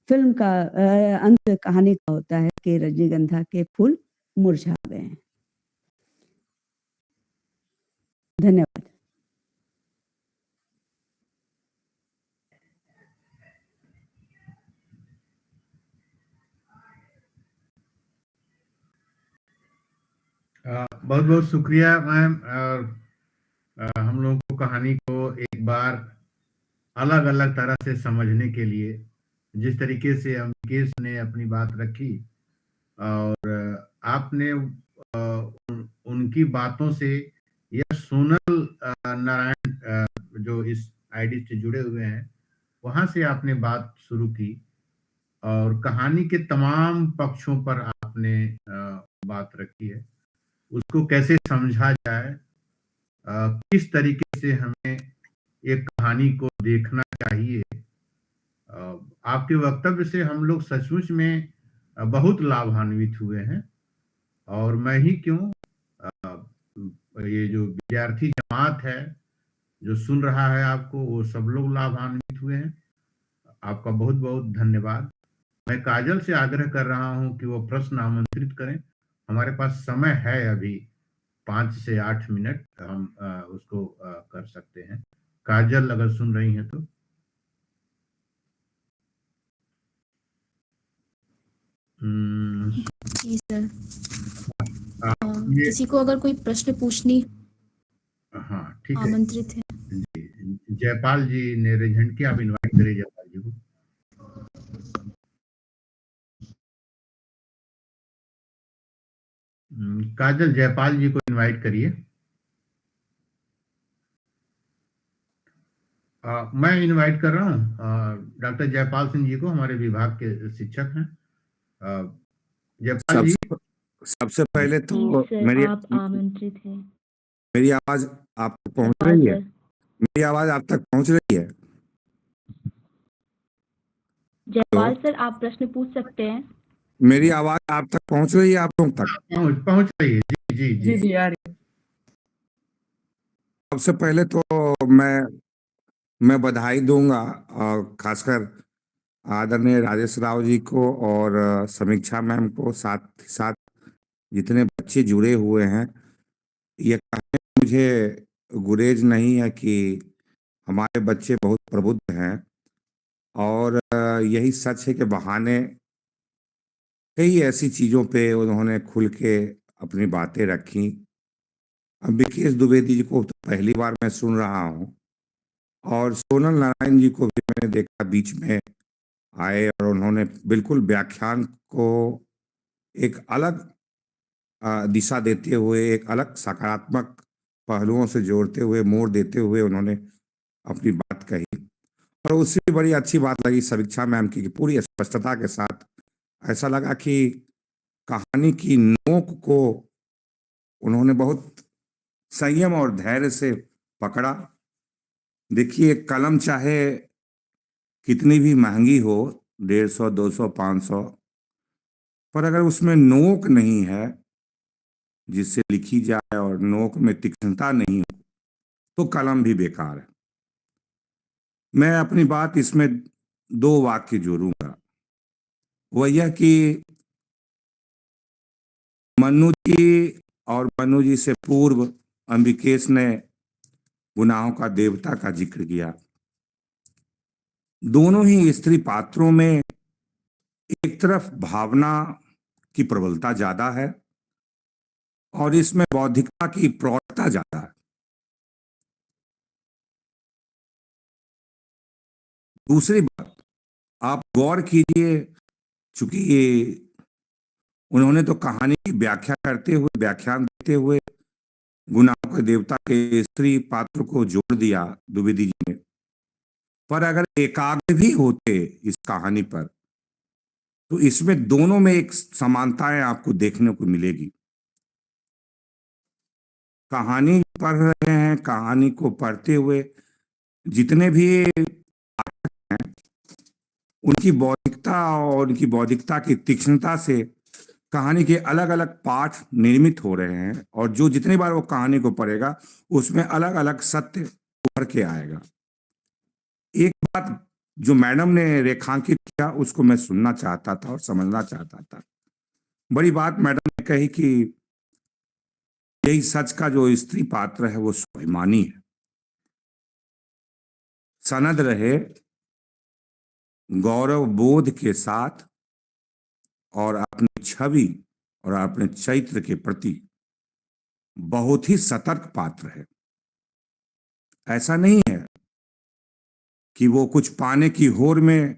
फिल्म का अंत कहानी का होता है कि रजनीगंधा के फूल मुरझा गए हैं। धन्यवाद। बहुत बहुत शुक्रिया मैम। और हम लोगों को कहानी को एक बार अलग अलग तरह से समझने के लिए, जिस तरीके से अम्बिकेश ने अपनी बात रखी और आपने उनकी बातों से यह सोनल नारायण जो इस आईडी से जुड़े हुए हैं, वहां से आपने बात शुरू की और कहानी के तमाम पक्षों पर आपने बात रखी है। उसको कैसे समझा जाए, किस तरीके से हमें एक कहानी को देखना चाहिए। आपके वक्तव्य से हम लोग सचमुच में बहुत लाभान्वित हुए हैं। और मैं ही क्यों, ये जो विद्यार्थी जमात है जो सुन रहा है आपको, वो सब लोग लाभान्वित हुए हैं। आपका बहुत बहुत धन्यवाद। मैं काजल से आग्रह कर रहा हूं कि वो प्रश्न आमंत्रित करें। हमारे पास समय है अभी 5 से 8 मिनट, हम उसको कर सकते हैं। काजल अगर सुन रही हैं तो। जी सर। ये किसी को अगर कोई प्रश्न पूछनी हाँ ठीक है आमंत्रित है। जी। जयपाल जी ने रेज हैंड किया, आप इनवाइट करिए जयपाल जी को। काजल, जयपाल जी को इनवाइट करिए। मैं इनवाइट कर रहा हूँ डॉक्टर जयपाल सिंह जी को, हमारे विभाग के शिक्षक हैं। जयपाल जी, सबसे पहले जी तो सर, आप आमंत्रित हैं। मेरी आवाज आपको पहुंच जयपाल रही है? सर। मेरी आवाज आप तक पहुंच रही है? जयपाल सर, आप प्रश्न पूछ सकते हैं। मेरी आवाज आप तक पहुंच रही है, आप लोग तक? पहुंच रही है। जी जी जी जी आ रही है। सबसे पहले तो मैं बधाई दूंगा, खासकर आदरणीय राजेश राव जी को और समीक्षा मैम को, साथ ही साथ जितने बच्चे जुड़े हुए हैं। ये कहने में मुझे गुरेज नहीं है कि हमारे बच्चे बहुत प्रबुद्ध हैं और यही सच है कि बहाने कई ऐसी चीज़ों पे उन्होंने खुल के अपनी बातें रखी। अम्बिकेश द्विवेदी जी को तो पहली बार मैं सुन रहा हूँ और सोनल नारायण जी को भी मैंने देखा बीच में आए और उन्होंने बिल्कुल व्याख्यान को एक अलग दिशा देते हुए, एक अलग सकारात्मक पहलुओं से जोड़ते हुए, मोड़ देते हुए उन्होंने अपनी बात कही। और उससे बड़ी अच्छी बात लगी समीक्षा मैम की कि पूरी स्पष्टता के साथ ऐसा लगा कि कहानी की नोक को उन्होंने बहुत संयम और धैर्य से पकड़ा। देखिए, कलम चाहे कितनी भी महंगी हो, 150, 200, 500, पर अगर उसमें नोक नहीं है जिससे लिखी जाए और नोक में तीक्ष्णता नहीं हो, तो कलम भी बेकार है। मैं अपनी बात इसमें 2 वाक्य जोड़ूंगा। वह यह कि मन्नू जी और मन्नू जी से पूर्व अम्बिकेश ने गुनाहों का देवता का जिक्र किया। दोनों ही स्त्री पात्रों में एक तरफ भावना की प्रबलता ज्यादा है और इसमें बौद्धिकता की प्रौढ़ता ज्यादा है। दूसरी बात, आप गौर कीजिए, चूंकि ये उन्होंने तो कहानी की व्याख्या करते हुए, व्याख्यान देते हुए गुनाहों के देवता के स्त्री पात्र को जोड़ दिया द्विवेदी जी ने, पर अगर एकाग्र भी होते इस कहानी पर तो इसमें दोनों में एक समानताएं आपको देखने को मिलेगी। कहानी पढ़ रहे हैं, कहानी को पढ़ते हुए जितने भी पाठक हैं, उनकी बौद्धिकता और उनकी बौद्धिकता की तीक्ष्णता से कहानी के अलग अलग पाठ निर्मित हो रहे हैं और जो जितनी बार वो कहानी को पढ़ेगा उसमें अलग अलग सत्य उभर के आएगा। एक बात जो मैडम ने रेखांकित किया उसको मैं सुनना चाहता था और समझना चाहता था। बड़ी बात मैडम ने कही कि यही सच का जो स्त्री पात्र है वो स्वाभिमानी है, सनद रहे गौरव बोध के साथ और अपनी छवि और अपने चरित्र के प्रति बहुत ही सतर्क पात्र है। ऐसा नहीं है कि वो कुछ पाने की होड़ में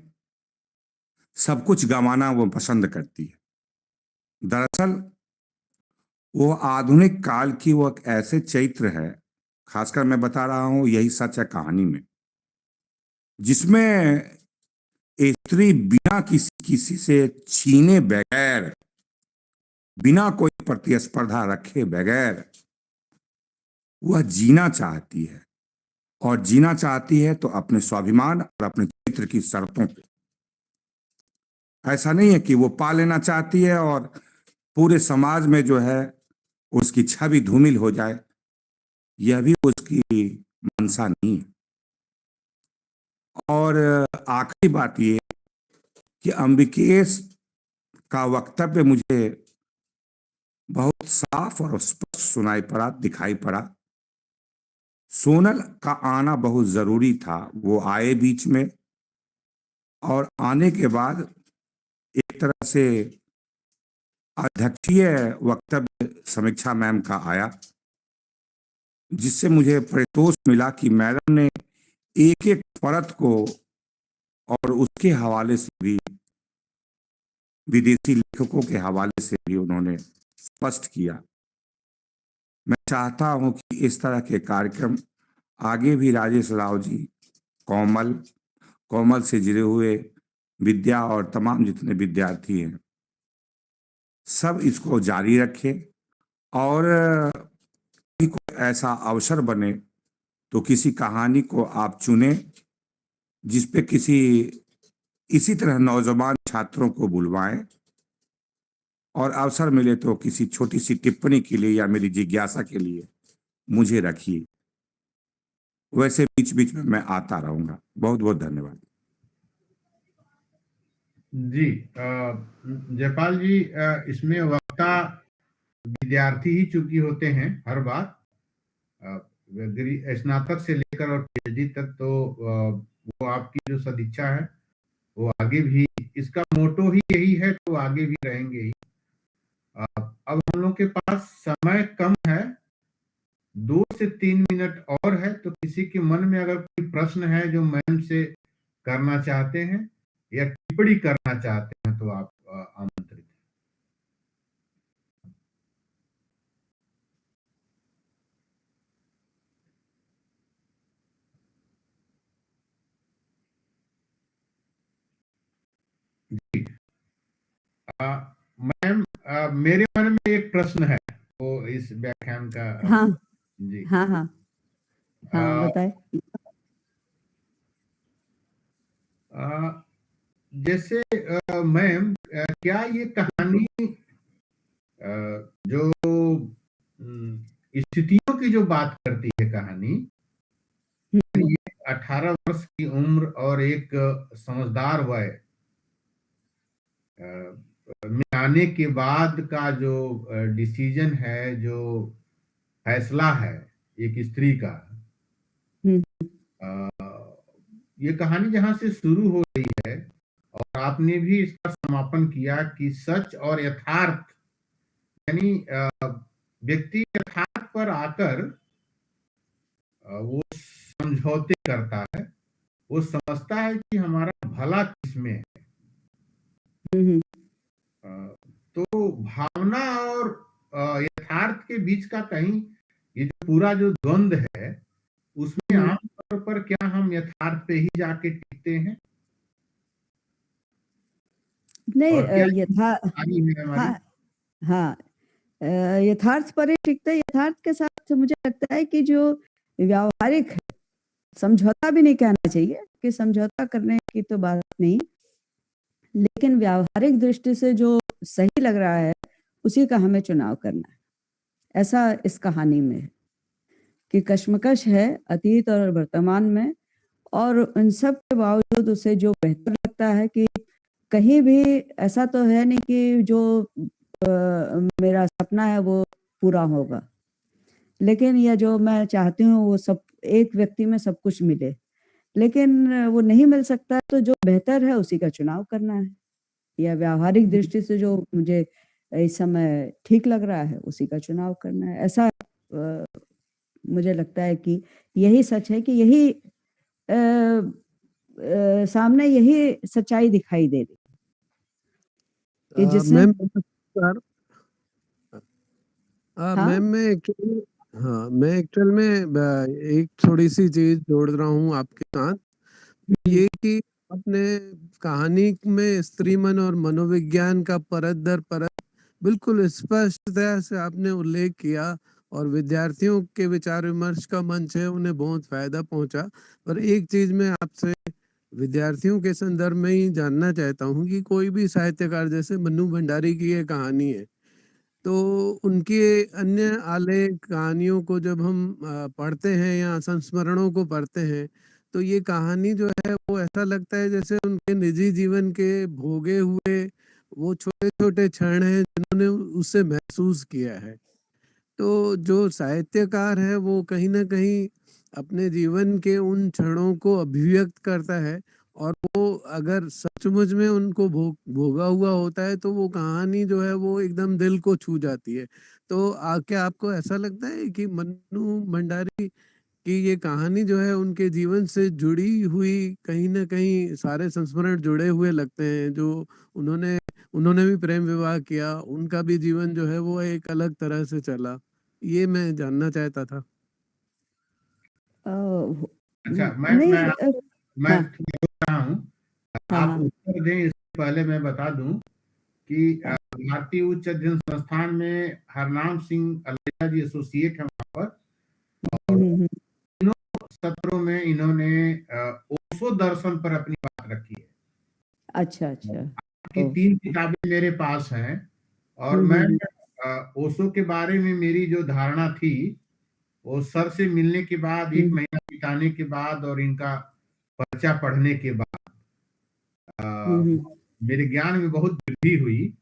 सब कुछ गंवाना वो पसंद करती है। दरअसल वो आधुनिक काल की वो एक ऐसे चरित्र है, खासकर मैं बता रहा हूं, यही सच है कहानी में, जिसमें स्त्री बिना किसी से छीने बगैर, बिना कोई प्रतिस्पर्धा रखे बगैर वह जीना चाहती है, और जीना चाहती है तो अपने स्वाभिमान और अपने चरित्र की शर्तों पे। ऐसा नहीं है कि वो पा लेना चाहती है और पूरे समाज में जो है उसकी छवि धूमिल हो जाए, यह भी उसकी मंशा नहीं है। और आखिरी बात ये कि अंबिकेश का वक्तव्य मुझे बहुत साफ और स्पष्ट सुनाई पड़ा, दिखाई पड़ा। सोनल का आना बहुत जरूरी था, वो आए बीच में, और आने के बाद एक तरह से अध्यक्षीय वक्तव्य समीक्षा मैम का आया, जिससे मुझे परितोष मिला कि मैडम ने एक एक परत को और उसके हवाले से भी, विदेशी लेखकों के हवाले से भी उन्होंने स्पष्ट किया। मैं चाहता हूं कि इस तरह के कार्यक्रम आगे भी राजेश राव जी, कोमल से जुड़े हुए विद्या और तमाम जितने विद्यार्थी हैं, सब इसको जारी रखें, और कोई ऐसा अवसर बने तो किसी कहानी को आप चुने जिसपे इसी तरह नौजवान छात्रों को बुलवाएं, और अवसर मिले तो किसी छोटी सी टिप्पणी के लिए या मेरी जिज्ञासा के लिए मुझे रखिए। वैसे बीच बीच में मैं आता रहूंगा। बहुत बहुत धन्यवाद। जी, जयपाल जी, इसमें वक्ता विद्यार्थी ही चूंकि होते हैं हर बार, स्नातक से लेकर और पीएचडी तक, तो वो आपकी जो सदिच्छा है वो आगे भी, इसका मोटो ही यही है, तो आगे भी रहेंगे ही। अब हम लोग के पास समय कम है, 2 से 3 मिनट और है, तो किसी के मन में अगर कोई प्रश्न है जो मैम से करना चाहते हैं या टिप्पणी करना चाहते हैं तो आप आमंत्रित हैं। जी, मैम, मेरे मन में एक प्रश्न है वो इस व्याख्यान का। हाँ जी, हाँ हाँ हाँ, बताए। जैसे मैम, क्या ये कहानी जो स्थितियों की जो बात करती है कहानी, ये 18 वर्ष की उम्र और एक समझदार वय में आने के बाद का जो डिसीजन है, जो फैसला है एक स्त्री का, ये कहानी जहां से शुरू हो रही है और आपने भी इसका समापन किया कि सच और यथार्थ, यानी व्यक्ति यथार्थ पर आकर वो समझौते करता है, वो समझता है कि हमारा भला किसमें है। तो भावना और यथार्थ के बीच का कहीं ये जो पूरा जो द्वंद है, उसमें आमतौर पर क्या हम यथार्थ पे ही जाके टिकते हैं? नहीं, हाँ, हाँ, यथार्थ पर ही टिकता है। यथार्थ के साथ मुझे लगता है कि जो व्यावहारिक है, समझौता भी नहीं कहना चाहिए कि समझौता करने की तो बात नहीं, लेकिन व्यावहारिक दृष्टि से जो सही लग रहा है उसी का हमें चुनाव करना है। ऐसा इस कहानी में है कि कश्मकश है अतीत और वर्तमान में, और उन सब के बावजूद उसे जो बेहतर लगता है कि कहीं भी ऐसा तो है नहीं कि जो मेरा सपना है वो पूरा होगा, लेकिन यह जो मैं चाहती हूँ वो सब एक व्यक्ति में सब कुछ मिले, लेकिन वो नहीं मिल सकता, तो जो बेहतर है उसी का चुनाव करना है। या व्यावहारिक दृष्टि से जो मुझे इस समय ठीक लग रहा है उसी का चुनाव करना है। ऐसा मुझे लगता है कि यही सच है कि यही सामने यही सच्चाई दिखाई दे रही कि जिसने मैम नमस्कार। हाँ मैम मैं एक्चुअल में एक थोड़ी सी चीज जोड़ रहा हूँ आपके साथ, ये कि आपने कहानी में स्त्री मन और मनोविज्ञान का परत दर परत बिल्कुल स्पष्टता से आपने उल्लेख किया, और विद्यार्थियों के विचार विमर्श का मंच है, उन्हें बहुत फायदा पहुंचा। पर एक चीज मैं आपसे विद्यार्थियों के संदर्भ में ही जानना चाहता हूँ कि कोई भी साहित्यकार, जैसे मन्नू भंडारी की ये कहानी है, तो उनके अन्य आलेख कहानियों को जब हम पढ़ते हैं या संस्मरणों को पढ़ते हैं, तो ये कहानी जो है वो ऐसा लगता है जैसे उनके निजी जीवन के भोगे हुए वो छोटे छोटे क्षण हैं जिन्होंने उससे महसूस किया है। तो जो साहित्यकार है वो कहीं ना कहीं अपने जीवन के उन क्षणों को अभिव्यक्त करता है, और वो अगर सचमुच में उनको भोगा हुआ होता है तो वो कहानी जो है वो एकदम दिल को छू जाती है। तो क्या आपको ऐसा लगता है कि मन्नू भंडारी की ये कहानी जो है उनके जीवन से जुड़ी हुई, कहीं ना कहीं सारे संस्मरण जुड़े हुए लगते हैं? जो उन्होंने उन्होंने भी प्रेम विवाह किया, उनका भी जीवन जो है वो एक अलग तरह से चला, ये मैं जानना चाहता था। अच्छा, नहीं मैं हाँ बोल रहा हूँ, हाँ आप हाँ उत्तर दें इससे पहले मैं बता दूं कि भारतीय उच्च अध्ययन संस्थान में हरनाम सिंह अलेजा जी एसोसिएट है वहां पर, और हम्म, तीनों सत्रों में इन्होंने ओशो दर्शन पर अपनी बात रखी है। अच्छा अच्छा की ओ 3 किताबें मेरे पास हैं, और मैं हम्म, ओशो के बारे में मेरी जो धारणा थी, वो सर से मिलने के बाद, 1 हम्म, महीना बिताने के बाद और इनका पर्चा पढ़ने के बाद हम्म, मेरे ज्ञान में बहुत वृद्धि हुई।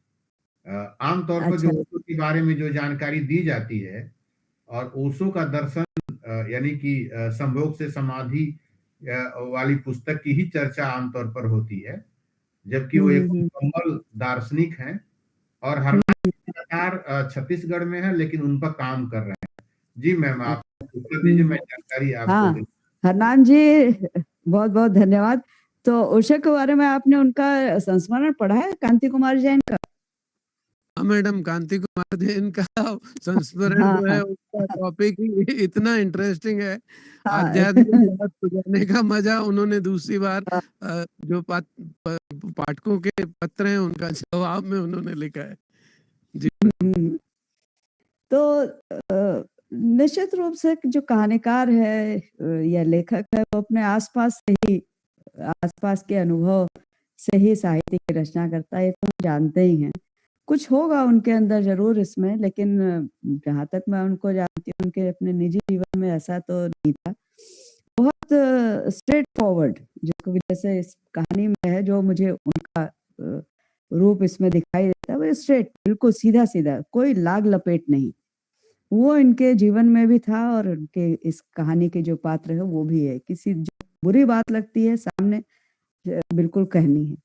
आमतौर पर जो अच्छा ओशो के बारे में जो जानकारी दी जाती है, और ओशो का दर्शन यानी कि संभोग से समाधि वाली पुस्तक की ही चर्चा आमतौर पर होती है, जबकि वो एक मुकम्मल दार्शनिक हैं, और हरनाम लगातार छत्तीसगढ़ में है लेकिन उन पर काम कर रहे हैं। जी मैम, आप उत्तर दीजिए, मैं जानकारी आपको हाँ दे। हरनान जी बहुत बहुत धन्यवाद। तो उषा के बारे में आपने उनका संस्मरण पढ़ा है, कांति कुमार जैन का? हाँ मैडम, कांति कुमार जैन का संस्मरण हाँ जो है उसका टॉपिक ही इतना इंटरेस्टिंग है। हाँ आध्यात्मिक बात सुनने का मजा उन्होंने दूसरी बार जो पाठकों के पत्र हैं उनका जवाब में उन्होंने लिखा है। जी तो निश्चित रूप से जो कहानीकार है या लेखक है, वो अपने आसपास के अनुभव से ही साहित्य की रचना करता है, ये तो हम जानते ही हैं। कुछ होगा उनके अंदर जरूर इसमें, लेकिन जहाँ तक मैं उनको जानती हूँ, उनके अपने निजी जीवन में ऐसा तो नहीं था। बहुत स्ट्रेट फॉरवर्ड, जिसको जैसे इस कहानी में है, जो मुझे उनका रूप इसमें दिखाई देता है, वो स्ट्रेट, बिल्कुल सीधा सीधा, कोई लाग लपेट नहीं। वो इनके जीवन में भी था, और उनके इस कहानी के जो पात्र है वो भी है। किसी जो बुरी बात लगती है सामने बिल्कुल कहनी है।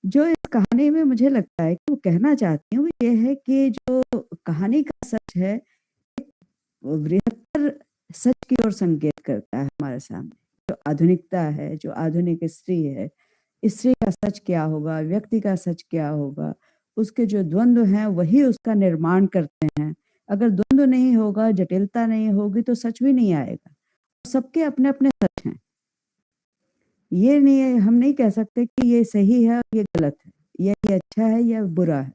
जो इस कहानी में मुझे लगता है कि वो कहना चाहती हूँ, ये है कि जो कहानी का सच है, बृहत्तर सच की ओर संकेत करता है हमारे सामने। जो आधुनिकता है, जो आधुनिक स्त्री है, स्त्री का सच क्या होगा, व्यक्ति का सच क्या होगा, उसके जो द्वंद्व हैं वही उसका निर्माण करते हैं। अगर द्वंद्व नहीं होगा, जटिलता नहीं होगी, तो सच भी नहीं आएगा। सबके अपने अपने सच हैं। ये नहीं, हम नहीं कह सकते कि ये सही है और ये गलत है, ये अच्छा है या बुरा है।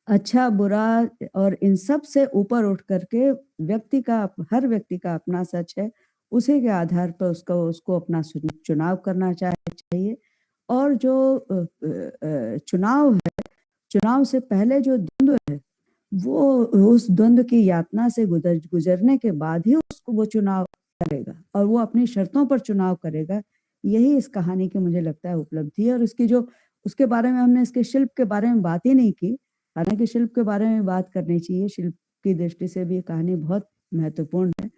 अच्छा बुरा और इन सब से ऊपर उठ करके हर व्यक्ति का अपना सच है, उसी के आधार पर उसको अपना चुनाव करना चाहिए। और जो चुनाव है, चुनाव से पहले जो द्वंद्व है, वो उस द्वंद्व की यातना से गुजरने के बाद ही उसको वो चुनाव करेगा, और वो अपनी शर्तों पर चुनाव करेगा। यही इस कहानी की मुझे लगता है उपलब्धि है। और उसके बारे में हमने इसके शिल्प के बारे में बात ही नहीं की, हालांकि शिल्प के बारे में बात करनी चाहिए। शिल्प की दृष्टि से भी कहानी बहुत महत्वपूर्ण है।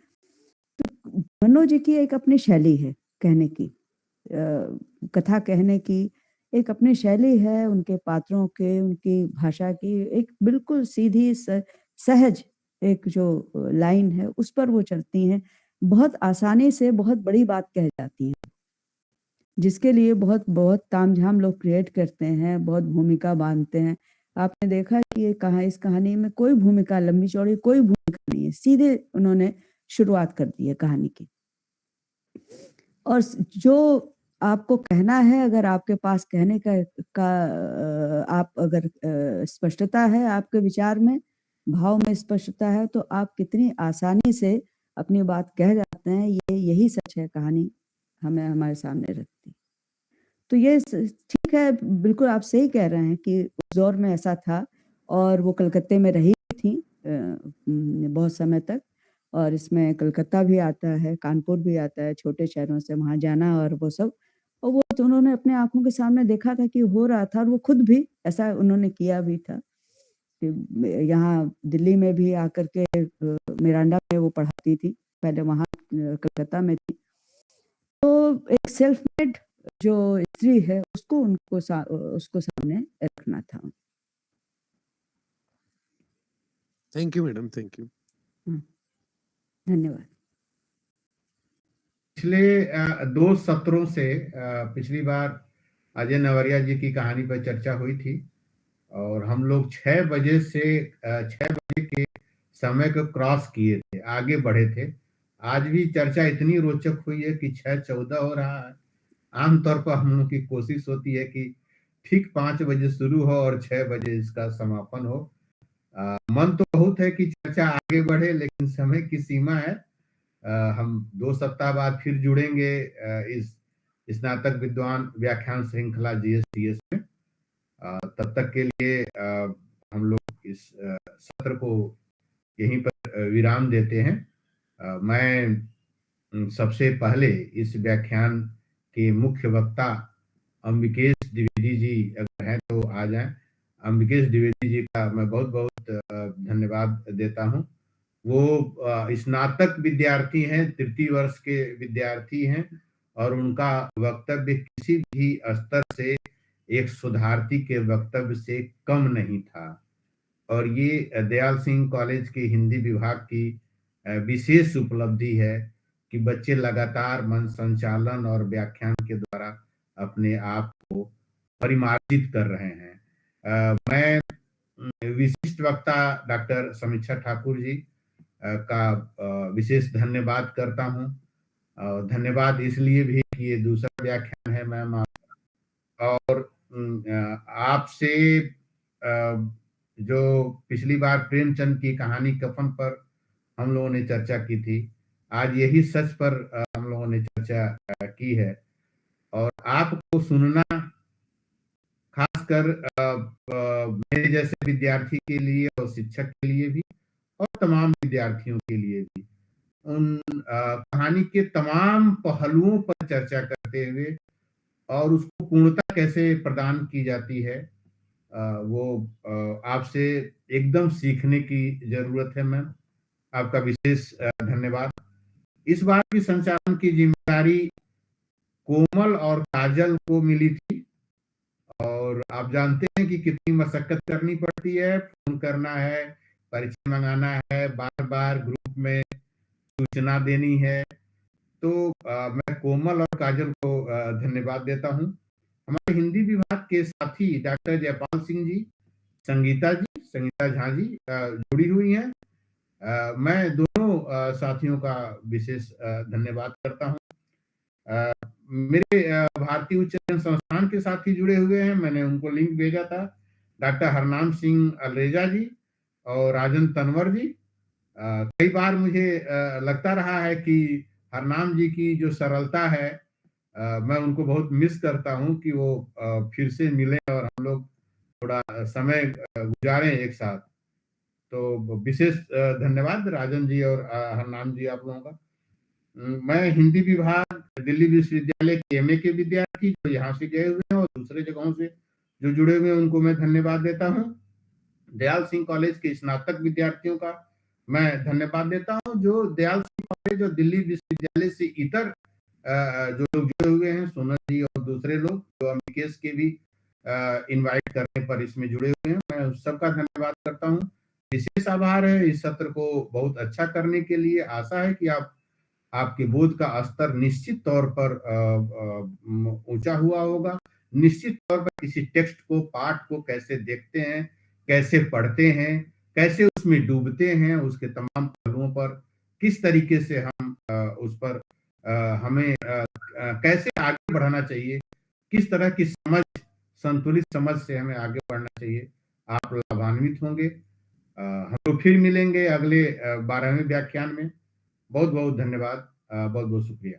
तो मनोज जी की एक अपनी शैली है कहने की, कथा कहने की, एक अपनी शैली है उनके पात्रों के, उनकी भाषा की, एक बिल्कुल सीधी सहज एक जो लाइन है उस पर वो चलती हैं। बहुत आसानी से बहुत बड़ी बात कह जाती हैं, जिसके लिए बहुत बहुत तामझाम लोग क्रिएट करते हैं, बहुत भूमिका बांधते हैं। आपने देखा कि ये इस कहानी में कोई भूमिका लंबी चौड़ी कोई भूमिका नहीं है, सीधे उन्होंने शुरुआत कर दी है कहानी की। और जो आपको कहना है, अगर आपके पास कहने का आप अगर स्पष्टता है आपके विचार में, भाव में स्पष्टता है, तो आप कितनी आसानी से अपनी बात कह जाते हैं। यही सच है कहानी हमें हमारे सामने रखती। तो ये ठीक है, बिल्कुल आप सही कह रहे हैं कि उस दौर में ऐसा था और वो कलकत्ते में रही थी बहुत समय तक, और इसमें कलकत्ता भी आता है, कानपुर भी आता है, छोटे शहरों से वहाँ जाना और वो सब, और वो तो उन्होंने अपने आँखों के सामने देखा था कि हो रहा था, और वो खुद भी ऐसा उन्होंने किया भी था कि यहाँ दिल्ली में भी आकर के मिरांडा में वो पढ़ाती थी, पहले वहाँ कलकत्ता में थी। तो एक सेल्फ मेड जो स्त्री है उसको उसको सामने रखना था। Thank you madam, thank you. धन्यवाद। पिछले 2 सत्रों से पिछली बार अजय नवरिया जी की कहानी पर चर्चा हुई थी और हम लोग 6 बजे से 6 बजे के समय को क्रॉस किए थे, आगे बढ़े थे। आज भी चर्चा इतनी रोचक हुई है कि 6:14 हो रहा है। आमतौर पर हम लोग की कोशिश होती है कि ठीक 5 बजे शुरू हो और 6 बजे इसका समापन हो। मन तो बहुत है कि चर्चा आगे बढ़े, लेकिन समय की सीमा है। हम 2 सप्ताह बाद फिर जुड़ेंगे इस स्नातक विद्वान व्याख्यान श्रृंखला जीएस में। तब तक के लिए हम लोग इस सत्र को यहीं पर विराम देते हैं। मैं सबसे पहले इस व्याख्यान के मुख्य वक्ता अंबिकेश द्विवेदी जी अगर हैं तो आ जाएं। अंबिकेश द्विवेदी जी का मैं बहुत बहुत धन्यवाद देता हूं। वो स्नातक विद्यार्थी हैं, तृतीय वर्ष के विद्यार्थी हैं और उनका वक्तव्य किसी भी स्तर से एक शोधार्थी के वक्तव्य से कम नहीं था। और ये दयाल सिंह कॉलेज के हिंदी विभाग की विशेष उपलब्धि है कि बच्चे लगातार मन संचालन और व्याख्यान के द्वारा अपने आप को परिमार्जित कर रहे हैं। मैं विशिष्ट वक्ता डॉक्टर समीक्षा ठाकुर जी का विशेष धन्यवाद करता हूं। धन्यवाद इसलिए भी कि ये दूसरा व्याख्यान है मैम, और आपसे जो पिछली बार प्रेमचंद की कहानी कफन पर हम लोगों ने चर्चा की थी, आज यही सच पर हम लोगों ने चर्चा की है। और आपको सुनना, खासकर मेरे जैसे विद्यार्थी के लिए और शिक्षक के लिए भी और तमाम विद्यार्थियों के लिए भी, उन कहानी के तमाम पहलुओं पर चर्चा करते हुए और उसको पूर्णता कैसे प्रदान की जाती है, वो आपसे एकदम सीखने की जरूरत है मैम। आपका विशेष धन्यवाद। इस बार की संचालन की जिम्मेदारी कोमल और काजल को मिली थी और आप जानते हैं कि कितनी मशक्कत करनी पड़ती है। फोन करना है, परिचय मंगाना है, बार बार ग्रुप में सूचना देनी है। तो मैं कोमल और काजल को धन्यवाद देता हूं। हमारे हिंदी विभाग के साथी डॉक्टर जयपाल सिंह जी, संगीता झा जी जुड़ी हुई हैं। मैं दोनों साथियों का विशेष धन्यवाद करता हूं। मेरे भारतीय उच्च संस्थान के साथी जुड़े हुए हैं, मैंने उनको लिंक भेजा था। डॉक्टर हरनाम सिंह अलरेजा जी और राजन तनवर जी। कई बार मुझे लगता रहा है कि हरनाम जी की जो सरलता है, मैं उनको बहुत मिस करता हूं कि वो फिर से मिले और हम लोग थोड़ा समय गुजारें एक साथ। तो विशेष धन्यवाद राजन जी और हरनाम जी आप लोगों का। मैं हिंदी विभाग दिल्ली विश्वविद्यालय के एमए के विद्यार्थी जो यहाँ से गए हुए हैं और दूसरे जगहों से जो जुड़े हुए हैं उनको मैं धन्यवाद देता हूँ। दयाल सिंह कॉलेज के स्नातक विद्यार्थियों का मैं धन्यवाद देता हूँ, जो दयाल सिंह कॉलेज और दिल्ली विश्वविद्यालय से इतर जो लोग जुड़े हुए हैं, सोनल जी और दूसरे लोग जो अम्बिकेश के भी इनवाइट करने पर इसमें जुड़े हुए हैं। मैं उस सबका धन्यवाद करता हूँ। विशेष आभार है इस सत्र को बहुत अच्छा करने के लिए। आशा है कि आपके बोध का स्तर निश्चित तौर पर ऊंचा हुआ होगा। निश्चित तौर पर किसी टेक्स्ट को, पाठ को कैसे देखते हैं, कैसे पढ़ते हैं, कैसे उसमें डूबते हैं, उसके तमाम पहलुओं पर किस तरीके से हम उस पर हमें कैसे आगे बढ़ाना चाहिए, किस तरह की समझ, संतुलित समझ से हमें आगे बढ़ना चाहिए, आप लाभान्वित होंगे। हम लोग फिर मिलेंगे अगले 12वें व्याख्यान में। बहुत बहुत धन्यवाद, बहुत बहुत शुक्रिया।